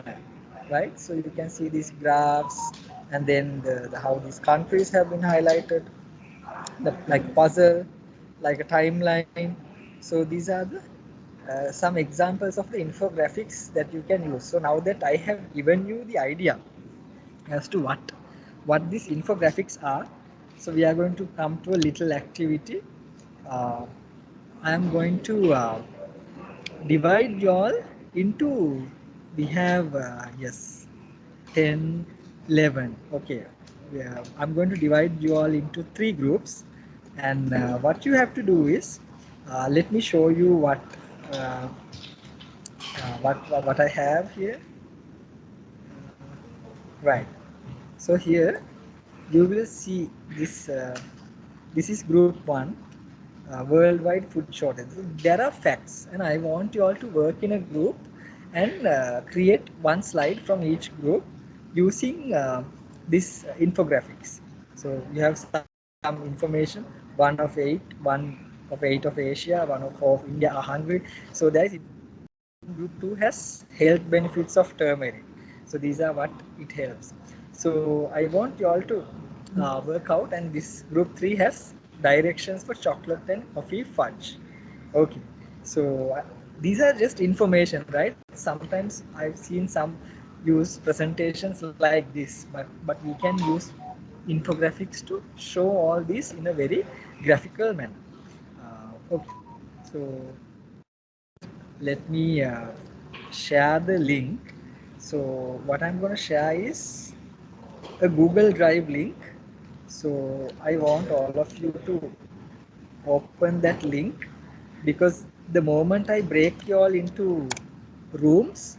right? So you can see these graphs, and then how these countries have been highlighted, like puzzle, like a timeline. So these are the some examples of the infographics that you can use. So now that I have given you the idea as to what these infographics are, so we are going to come to a little activity. I am going to divide you all into, we have, yes, 10, 11. Okay. Yeah, I'm going to divide you all into 3 groups. And what you have to do is, let me show you uh, what I have here. Right. So here you will see this. This is group one, worldwide food shortage. There are facts, and I want you all to work in a group and create one slide from each group using this infographics. So you have some information. One of 8 of Asia, 1 of 4 of India are hungry. So there is group 2 has health benefits of turmeric. So these are what it helps. So I want you all to work out, and this group 3 has directions for chocolate and coffee fudge. Okay, so these are just information, right? Sometimes I've seen some use presentations like this, but we can use infographics to show all this in a very graphical manner. Okay, so let me share the link. So what I'm going to share is a Google Drive link. So I want all of you to open that link, because the moment I break you all into rooms,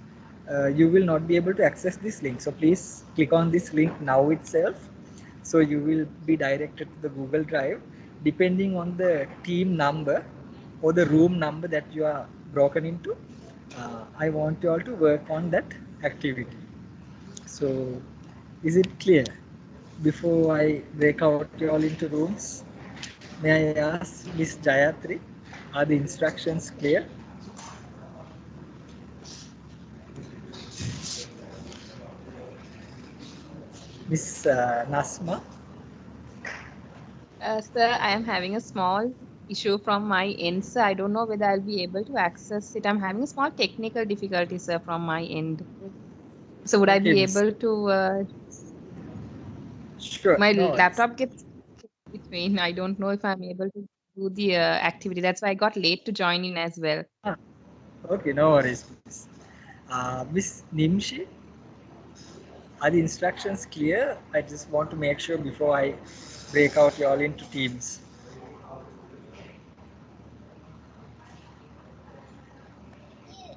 you will not be able to access this link. So please click on this link now itself. So you will be directed to the Google Drive. Depending on the team number or the room number that you are broken into, I want you all to work on that activity. So is it clear? Before I break out you all into rooms, may I ask Miss Jayatri, are the instructions clear? Miss Nasma? Sir, I am having a small issue from my end, sir. I don't know whether I'll be able to access it. I'm having a small technical difficulty, sir, from my end. So would I Okay, be Miss. able to, Sure, my no worries. laptop gets between. I don't know if I'm able to do the activity. That's why I got late to join in as well. Okay, no worries, Miss. Miss Nimshi, are the instructions clear? I just want to make sure before I break out you all into teams.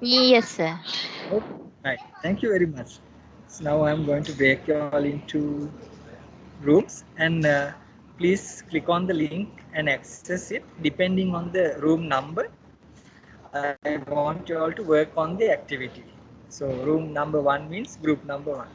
Yes, sir. Okay, right. Thank you very much. So now I'm going to break you all into rooms, and please click on the link and access it depending on the room number. I want you all to work on the activity. So room number 1 means group number 1.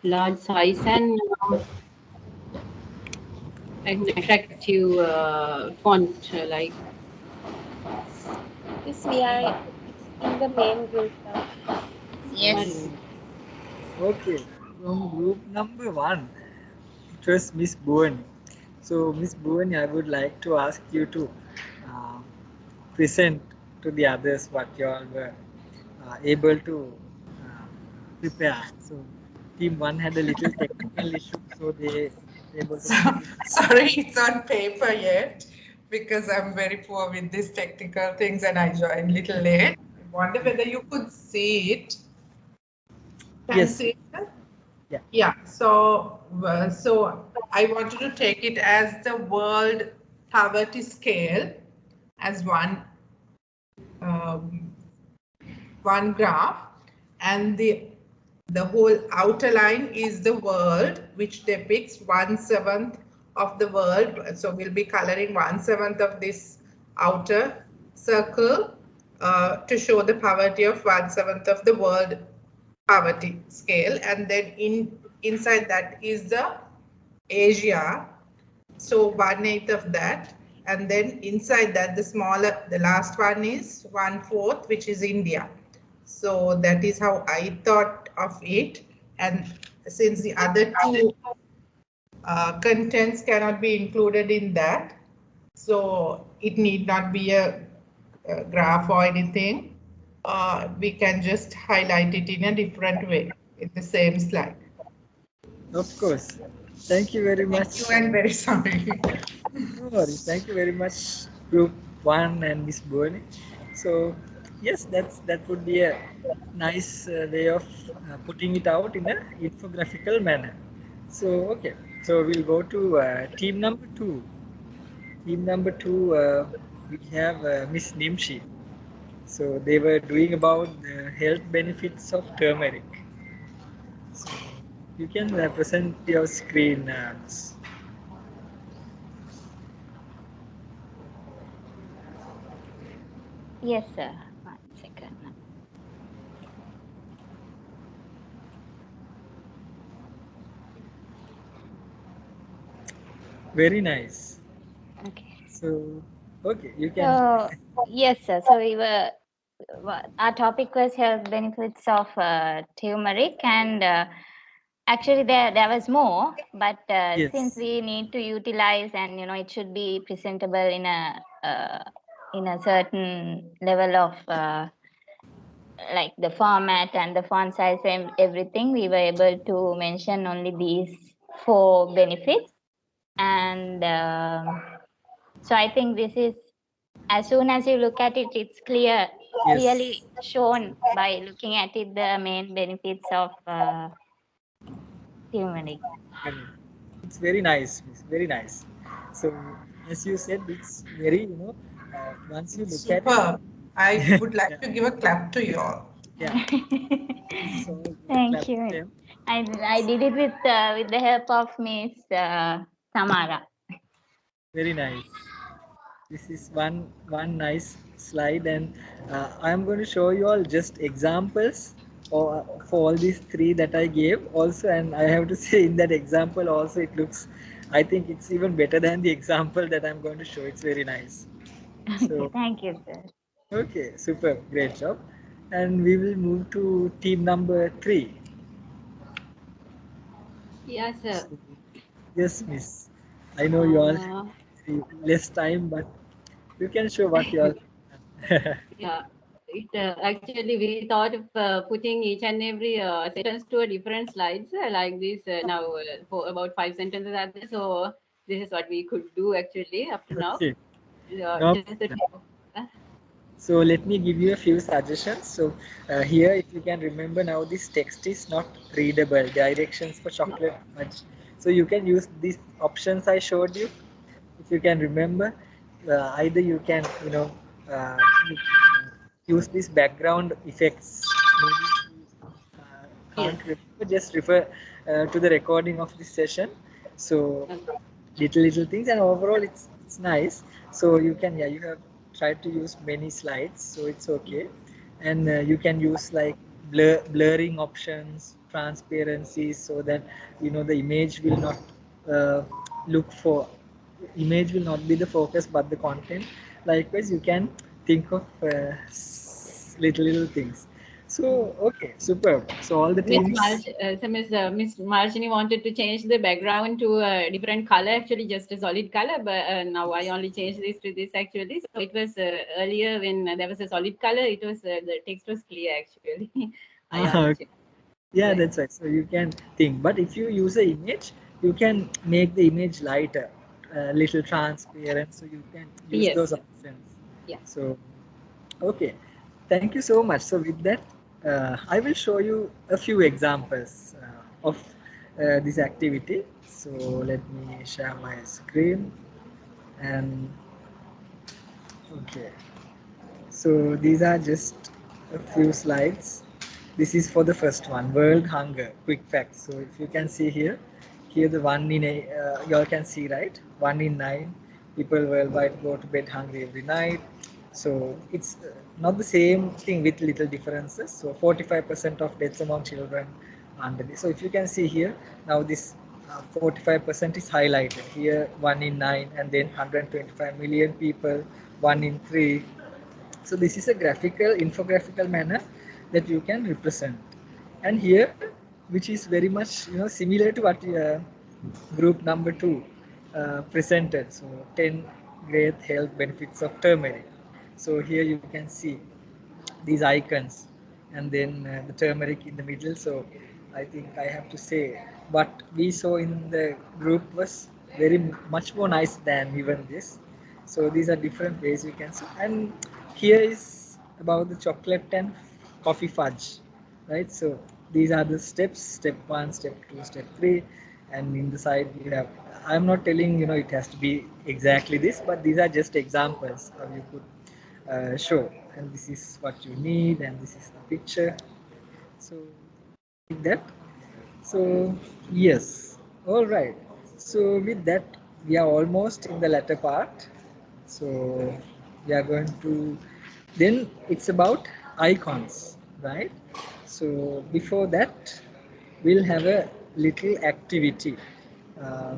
Large size and an attractive font, like. Yes, we are in the main group now. Yes. Okay, from group number 1, it was Miss Bhuvan. So, Miss Bhuvan, I would like to ask you to uh, present to the others what you all were able to uh, prepare. So, team 1 had a little technical issue, so they were able to So, sorry, it's on paper yet because I'm very poor with these technical things and I joined little late. I wonder whether you could see it. Can you Yes. see it? Yeah. Yeah. So I wanted to take it as the world poverty scale as one graph, and the whole outer line is the world, which depicts 1/7 of the world. So we'll be coloring 1/7 of this outer circle to show the poverty of 1/7 of the world poverty scale, and then inside that is the Asia, so 1/8 of that, and then inside that the last one is 1/4, which is India. So that is how I thought of it, and since the other two contents cannot be included in that, so it need not be a graph or anything. We can just highlight it in a different way in the same slide. Of course. Thank you very much. Thank you, and very sorry. No worries. Thank you very much, Group 1 and Miss Boni. So, yes, that would be a nice way of putting it out in a infographical manner. So, okay. So, we'll go to team number 2. Team number 2, we have Miss Nimshi. So, they were doing about the health benefits of turmeric. So, you can present your screen. Yes, sir. 1 second. Very nice. Okay. So, okay, you can. So, yes, sir. So our topic was health benefits of turmeric, and actually there was more, but Yes. since we need to utilize, and it should be presentable in a certain level of like the format and the font size and everything, we were able to mention only these 4 benefits. And so I think this is, as soon as you look at it, it's clearly shown by looking at it, the main benefits of turmeric. It's very nice. It's very nice. So, as you said, it's very, once you look at it. Superb. I would like to give a clap to you all. Yeah. So, Thank clap to you. them. I did it with the help of Miss Tamara. Very nice. This is one nice slide, and I am going to show you all just examples for all these 3 that I gave also, and I have to say in that example also it looks, I think it's even better than the example that I'm going to show. It's very nice. So, Okay, thank you, sir. okay, super, great job. And we will move to team number 3. Yes, sir. So, yes, miss. I know you all have less time, but you can show what you all. Yeah, actually we thought of putting each and every sentence to a different slides like this. Now for about 5 sentences are there, so this is what we could do actually up to now. Okay. No Just the problem. So let me give you a few suggestions. So here, if you can remember now, this text is not readable. Directions for chocolate fudge. So you can use these options I showed you. If you can remember, either you can, uh, use these background effects. Maybe can't remember, just refer to the recording of this session. So little things, and overall it's nice. So you can, you have tried to use many slides, so it's okay. And you can use like blurring options, transparency, so that the image will not look for image will not be the focus but the content. Likewise, you can think of little things. So okay, superb. So all the teams. Miss Marjani wanted to change the background to a different color, actually just a solid color, but now I only changed this to this actually. So it was earlier when there was a solid color, it was the text was clear actually. I only changed. Yeah, that's right. So you can think, but if you use an image, you can make the image lighter, little transparent, so you can use Yes. those options. Yeah. So, okay, thank you so much. So with that, I will show you a few examples of this activity. So let me share my screen, and okay. So these are just a few slides. This is for the first one, world hunger, quick facts. So if you can see here the one in you all can see, right? 1 in 9 people worldwide go to bed hungry every night. So it's not the same thing with little differences. So 45% of deaths among children under this. So if you can see here, now this 45% is highlighted here, 1 in 9, and then 125 million people, 1 in 3. So this is a infographical manner that you can represent. And here, which is very much similar to what group number 2 presented. So 10 great health benefits of turmeric. So here you can see these icons, and then the turmeric in the middle. So I think I have to say what we saw in the group was very much more nice than even this. So these are different ways you can see. And here is about the chocolate and coffee fudge, right? So these are the steps: step 1, step 2, step 3, and in the side you have. I'm not telling it has to be exactly this, but these are just examples how you could show. And this is what you need, and this is the picture. So like that. So yes, all right. So with that, we are almost in the latter part. So we are going to, then it's about icons, right? So before that, we'll have a little activity. Uh,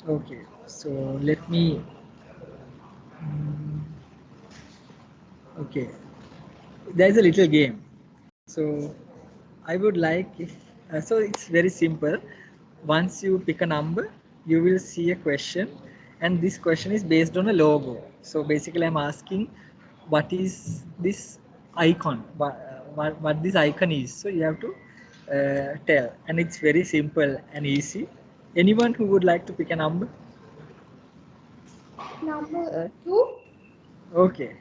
okay, so let me, okay, there's a little game. So I would like if, so it's very simple. Once you pick a number, you will see a question, and this question is based on a logo. So basically I'm asking, what is this icon? What this icon is? So you have to tell, and it's very simple and easy. Anyone who would like to pick a number? Number 2. Okay.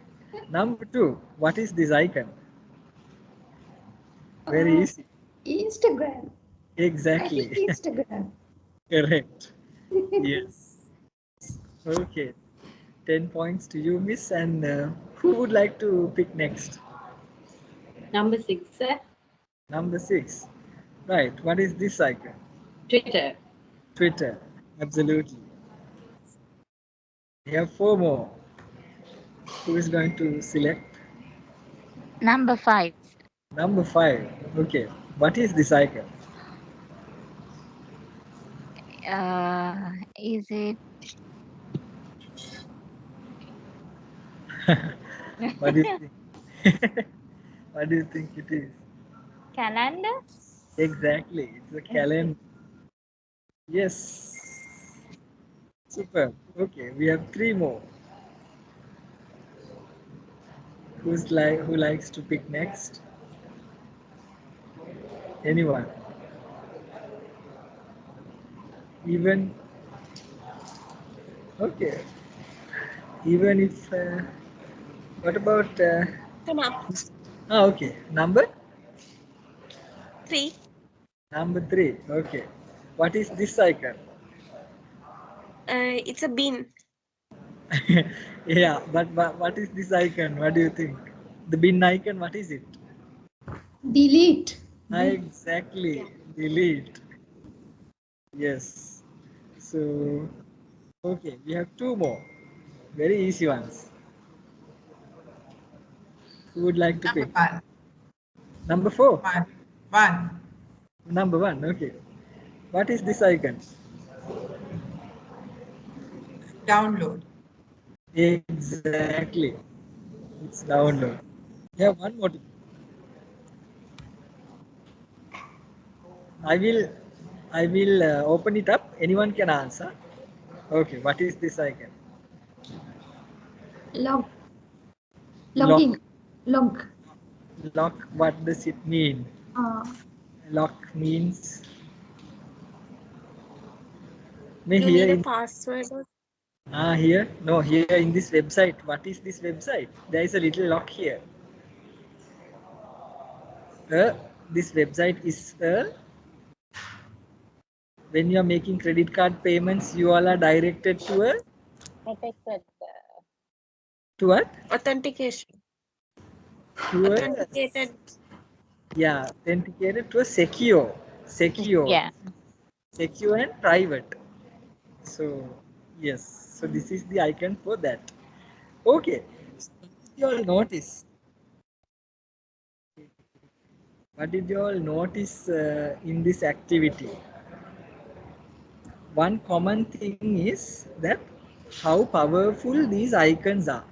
Number 2, what is this icon? Very easy. Instagram. Exactly. Instagram. Correct. Yes. Okay. 10 points to you, miss. And who would like to pick next? Number 6, sir. Number 6. Right. What is this icon? Twitter. Twitter. Absolutely. We have 4 more. Who is going to select? Number 5. Number 5. Okay. What is this icon? Is it What do you think? What do you think it is? calendar? Exactly. It's a calendar. Yes. Super. Okay. We have 3 more. Who likes to pick next? Anyone? Even okay. Even if what about okay, number 3. number 3. Okay, what is this icon? It's a bin. Yeah, but what is this icon? What do you think? The bin icon, what is it? Delete. Exactly, delete. Yes. So okay, we have 2 more very easy ones. Who would like to Number pick? 1. Number 4. 1. Number 1. Okay. What is this icon? Download. Exactly. It's download. Yeah, one more. I will open it up. Anyone can answer. Okay. What is this icon? Log. Lock. Logging. Log. Lock. What does it mean? Lock means. May You here need a in password. here no here in this website. What is this website? There is a little lock here. This website is when you are making credit card payments, you all are directed to a to what? Authentication. To Authenticated. authenticated to a secure, Yeah. secure and private. So yes, so this is the icon for that. Okay, so what did you all notice? What did you all notice in this activity? One common thing is that how powerful these icons are.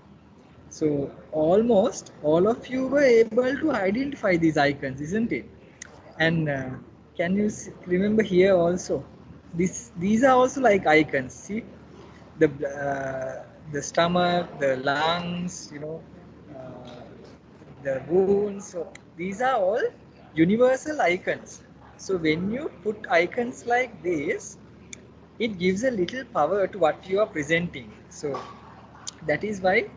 So almost all of you were able to identify these icons, isn't it? And can you remember here also? These are also like icons. See, the stomach, the lungs, the wounds. So these are all universal icons. So when you put icons like this, it gives a little power to what you are presenting. So that is why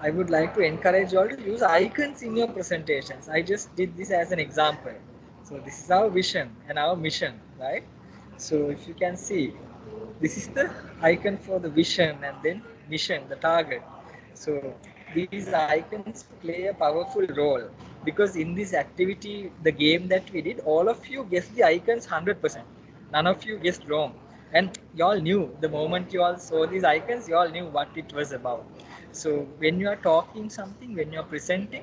I would like to encourage you all to use icons in your presentations. I just did this as an example. So this is our vision and our mission, right? So if you can see, this is the icon for the vision and then mission, the target. So these icons play a powerful role because in this activity, the game that we did, all of you guessed the icons 100%. None of you guessed wrong. And you all knew the moment you all saw these icons, you all knew what it was about. So when you are talking something, when you are presenting,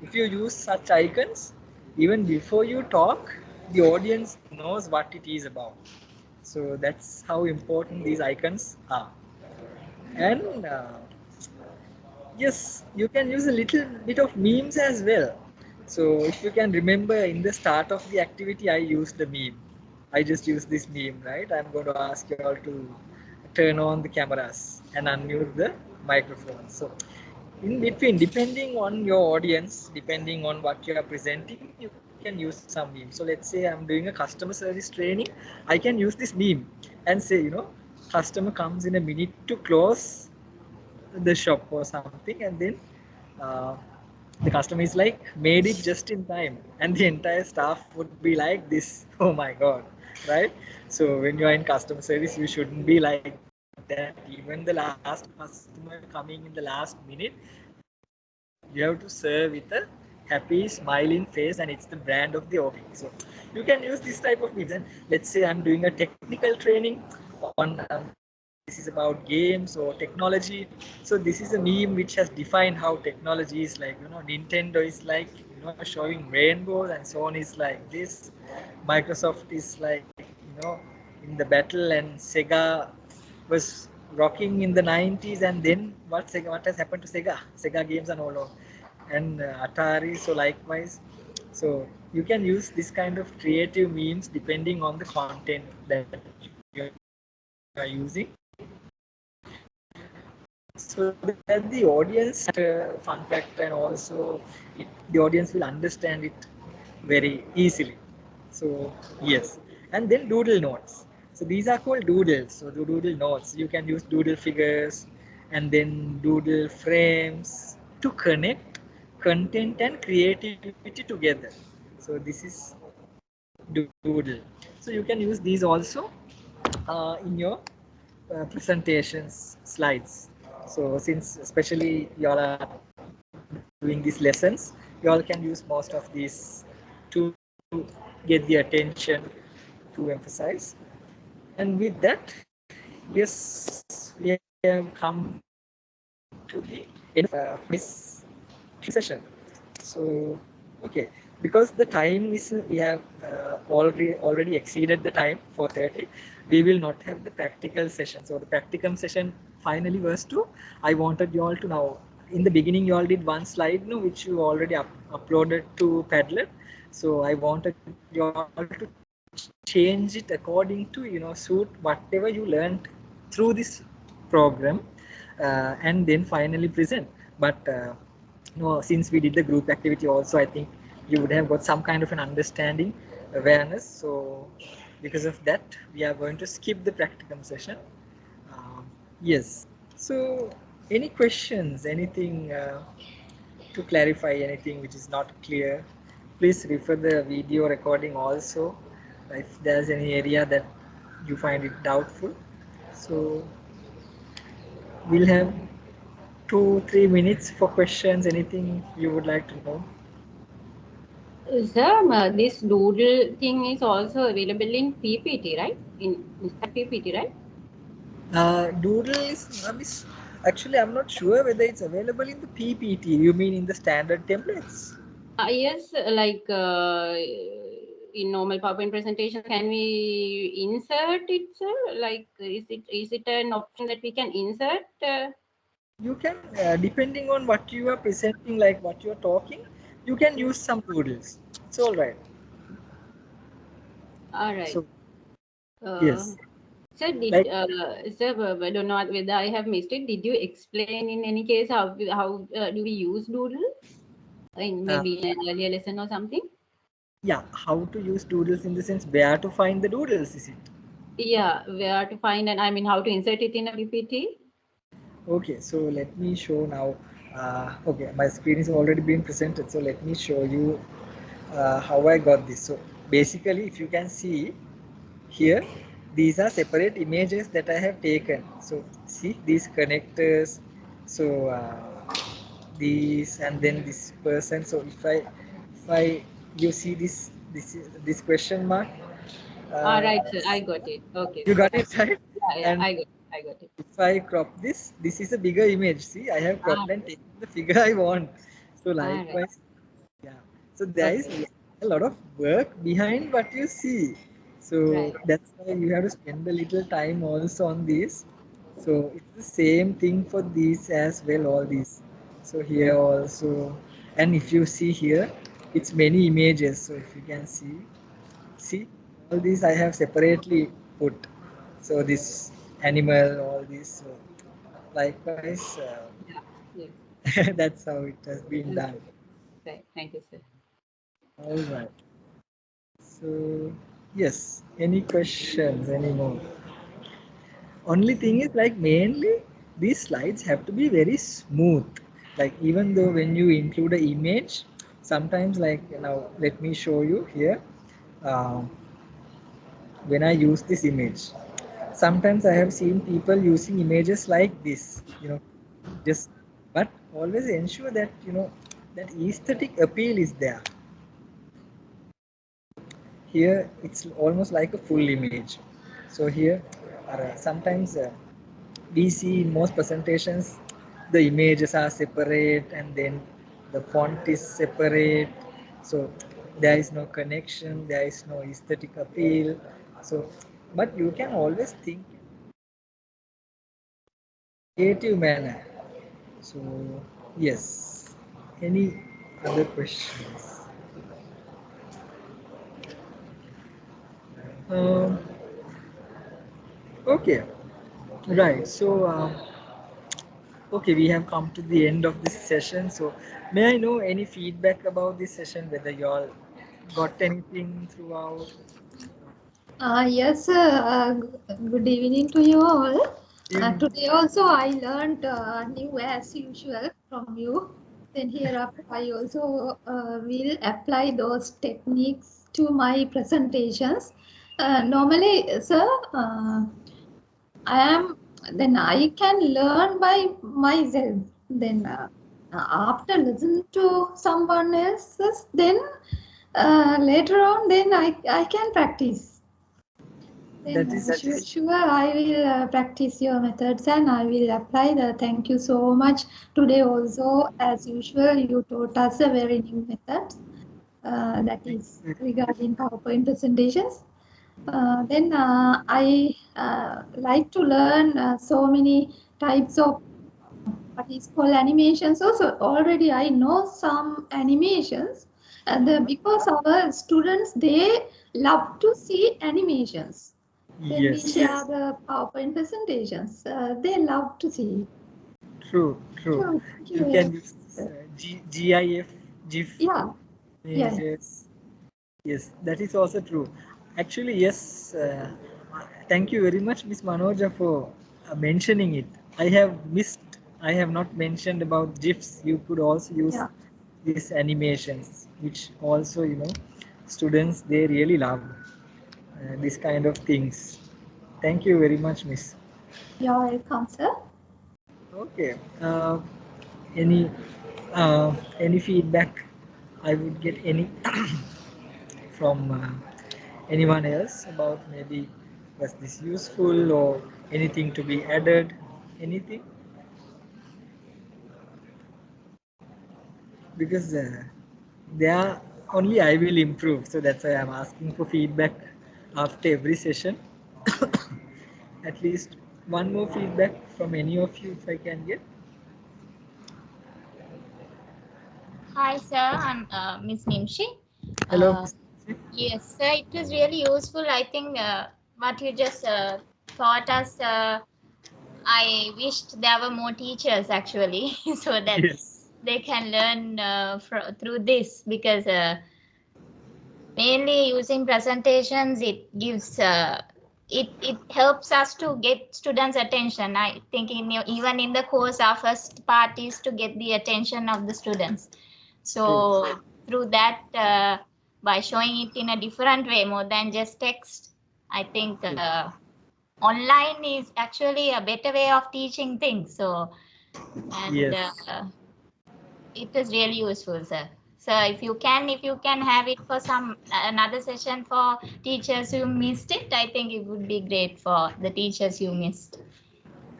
if you use such icons, even before you talk, the audience knows what it is about. So that's how important these icons are. And yes, you can use a little bit of memes as well. So if you can remember in the start of the activity, I used the meme. I just used this meme, right? I'm going to ask you all to turn on the cameras and unmute the microphone. So in between, depending on your audience, depending on what you are presenting, you can use some meme. So let's say I'm doing a customer service training, I can use this meme and say, customer comes in a minute to close the shop or something, and then uh, the customer is like made it just in time, and the entire staff would be like this. Oh my god, right? So when you are in customer service, you shouldn't be like that. Even the last customer coming in the last minute, you have to serve with a happy smiling face, and it's the brand of the office. So you can use this type of memes. And let's say I'm doing a technical training on this is about games or technology. So this is a meme which has defined how technology is like. Nintendo is like showing rainbows, and Sony is like this. Microsoft is like in the battle, and Sega was rocking in the 90s, and then what has happened to Sega games are no longer, and Atari, so likewise. So you can use this kind of creative memes depending on the content that you are using, so that the audience fun factor, and also the audience will understand it very easily. So yes, and then doodle notes. So these are called doodles. So the doodle notes, you can use doodle figures and then doodle frames to connect content and creativity together. So this is doodle. So you can use these also in your presentations slides. So since especially y'all are doing these lessons, you all can use most of these to get the attention, to emphasize. And with that, yes, we have come to the end of this session. So, okay, because the time is, we have already exceeded the time, 4:30. We will not have the practical session. So the practicum session finally was to, I wanted you all to now, in the beginning you all did one slide, no, which you already uploaded to Padlet. So I wanted you all to change it according to, suit whatever you learned through this program, and then finally present. But since we did the group activity also, I think you would have got some kind of an understanding, awareness. So because of that, we are going to skip the practicum session. Yes. So any questions, anything to clarify, anything which is not clear, please refer the video recording also if there's any area that you find it doubtful. So we'll have 2-3 minutes for questions, anything you would like to know. Sir, this doodle thing is also available in PPT, right? In PPT, right? Doodle is, actually I'm not sure whether it's available in the PPT. You mean in the standard templates? Yes, like in normal PowerPoint presentation, can we insert it, sir? Like, is it an option that we can insert? You can, depending on what you are presenting, like what you are talking, you can use some doodles. It's all right. All right. So, yes. Sir, sir, I don't know whether I have missed it. Did you explain in any case how do we use doodle in maybe an earlier lesson or something? Yeah, how to use doodles in the sense where to find the doodles, is it? Yeah, where to find, and I mean how to insert it in a PPT. Okay, so let me show now. Okay, my screen is already being presented, so let me show you how I got this. So basically, if you can see here, these are separate images that I have taken. So see these connectors. So these, and then this person. So if you see this question mark. All right, sir, I got it. Okay. You got it, right? Yeah, And I got it. if I crop this is a bigger image. See, I have cropped and taken the figure I want. So likewise, yeah. So there is a lot of work behind what you see. So that's why you have to spend a little time also on this. So it's the same thing for these as well, all these. So here also, and if you see here, it's many images. So if you can see all these I have separately put. So this animal, all this. So likewise, that's how it has been done. Right. Thank you, sir. All right. So yes, any questions anymore? Only thing is, like, mainly these slides have to be very smooth. Like, even though when you include an image, sometimes, like, now let me show you here. When I use this image, sometimes I have seen people using images like this, just, but always ensure that, that aesthetic appeal is there. Here, it's almost like a full image. So here, sometimes we see in most presentations, the images are separate and then the font is separate. So there is no connection, there is no aesthetic appeal. So, but you can always think creative manner. So yes, any other questions? Okay, right. So okay, we have come to the end of this session. So may I know any feedback about this session, whether you all got anything throughout? Yes, good evening to you all. Today also I learned new as usual from you. Then hereafter I also will apply those techniques to my presentations. Normally, sir, I can learn by myself. Then after listening to someone else's, then later on, then I can practice. That Then, is sure, I will practice your methods and I will apply the. Thank you so much. Today also, as usual, you taught us a very new method. That is regarding PowerPoint presentations. Then I like to learn so many types of what is called animations. Also, already I know some animations, and because our students they love to see animations. When we share the PowerPoint presentations, they love to see. True. So, You can use GIF, GIF yeah. images. Yes, that is also true. Actually, yes. Thank you very much, Miss Manoja, for mentioning it. I have not mentioned about GIFs. You could also use these animations, which also, students, they really love this kind of things. Thank you very much, Miss. You're welcome, sir. Okay. Any any feedback I would get any from anyone else about maybe was this useful or anything to be added, anything? Because there only I will improve, so that's why I'm asking for feedback after every session. At least one more feedback from any of you if I can get. Hi, sir. I'm Miss Nimshi. Hello. Yes, sir. It was really useful. I think what you just taught us. I wished there were more teachers actually, so that they can learn through this, because mainly using presentations, it gives it helps us to get students' attention. I think even in the course, our first part is to get the attention of the students. So through that, by showing it in a different way, more than just text, I think online is actually a better way of teaching things. So, and it is really useful, sir. So if you can have it for another session for teachers who missed it, I think it would be great for the teachers you missed.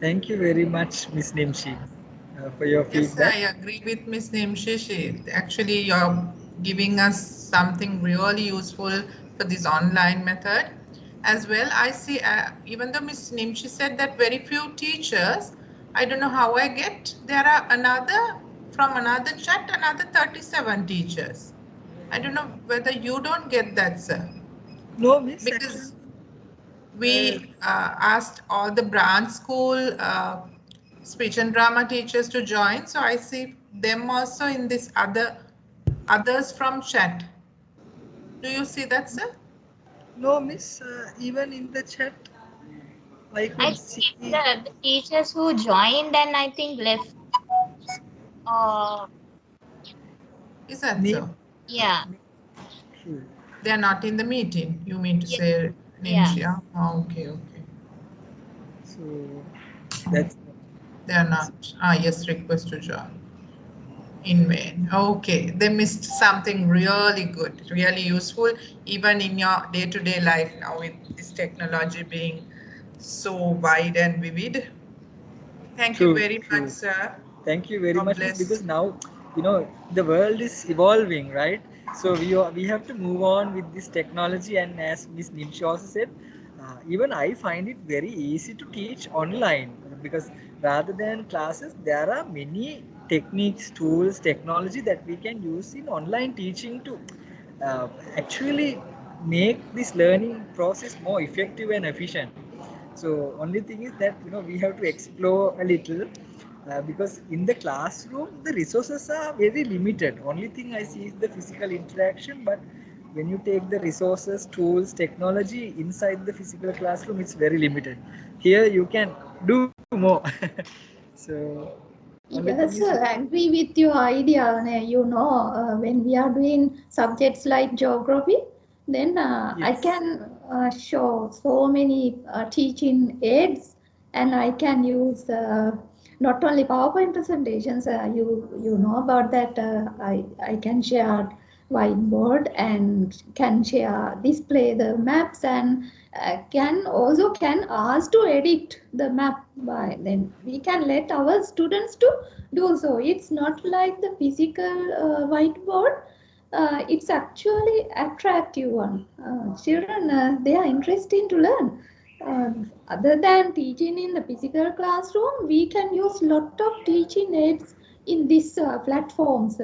Thank you very much, Miss Nimshi, for your feedback. Yes, I agree with Miss Nimshi. Actually, you're giving us something really useful for this online method. As well, I see, even though Miss Nimshi said that very few teachers, I don't know how I get, there are from another chat, another 37 teachers. I don't know whether you don't get that, sir. No, Miss. Because we asked all the branch school speech and drama teachers to join. So I see them also in this others from chat. Do you see that, sir? No, Miss. Even in the chat, I could see the teachers who joined and I think left. Is that so? Yeah. They are not in the meeting. You mean to say, Nimshi? Yeah. Oh, okay, okay. So that's. They are not. Yes, request to join. In vain. Okay, they missed something really good, really useful, even in your day-to-day life now with this technology being so wide and vivid. Thank you very much, sir. Thank you very God much, bless. because now, the world is evolving, right? So we have to move on with this technology, and as Miss Nimshi also said, even I find it very easy to teach online, because rather than classes, there are many techniques, tools, technology that we can use in online teaching to actually make this learning process more effective and efficient. So only thing is that we have to explore a little, because in the classroom the resources are very limited. Only thing I see is the physical interaction, but when you take the resources, tools, technology inside the physical classroom, it's very limited. Here you can do more. So Yes, I agree with your idea. When we are doing subjects like geography, then I can show so many teaching aids, and I can use not only PowerPoint presentations. You know about that. I can share whiteboard and can share display the maps and can ask to edit the map by, then we can let our students to do so. It's not like the physical whiteboard. It's actually attractive one. Children, they are interested to learn. Other than teaching in the physical classroom, we can use lot of teaching aids in this platforms.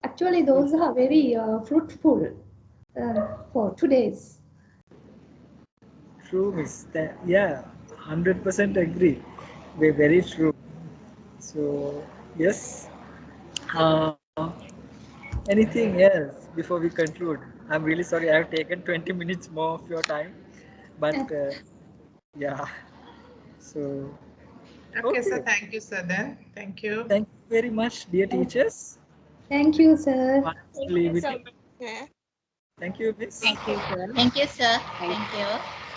Actually, those are very fruitful for today's. True, Miss. Yeah, 100% agree. We're very true. So yes. Anything else before we conclude? I'm really sorry. I have taken 20 minutes more of your time, but yeah. So Okay, sir. Thank you, sir. Then thank you. Thank you very much, dear teachers. Thank you, sir. Thank you so much, sir. Thank you, Miss. Thank you, sir. Thank you, sir. Thank you.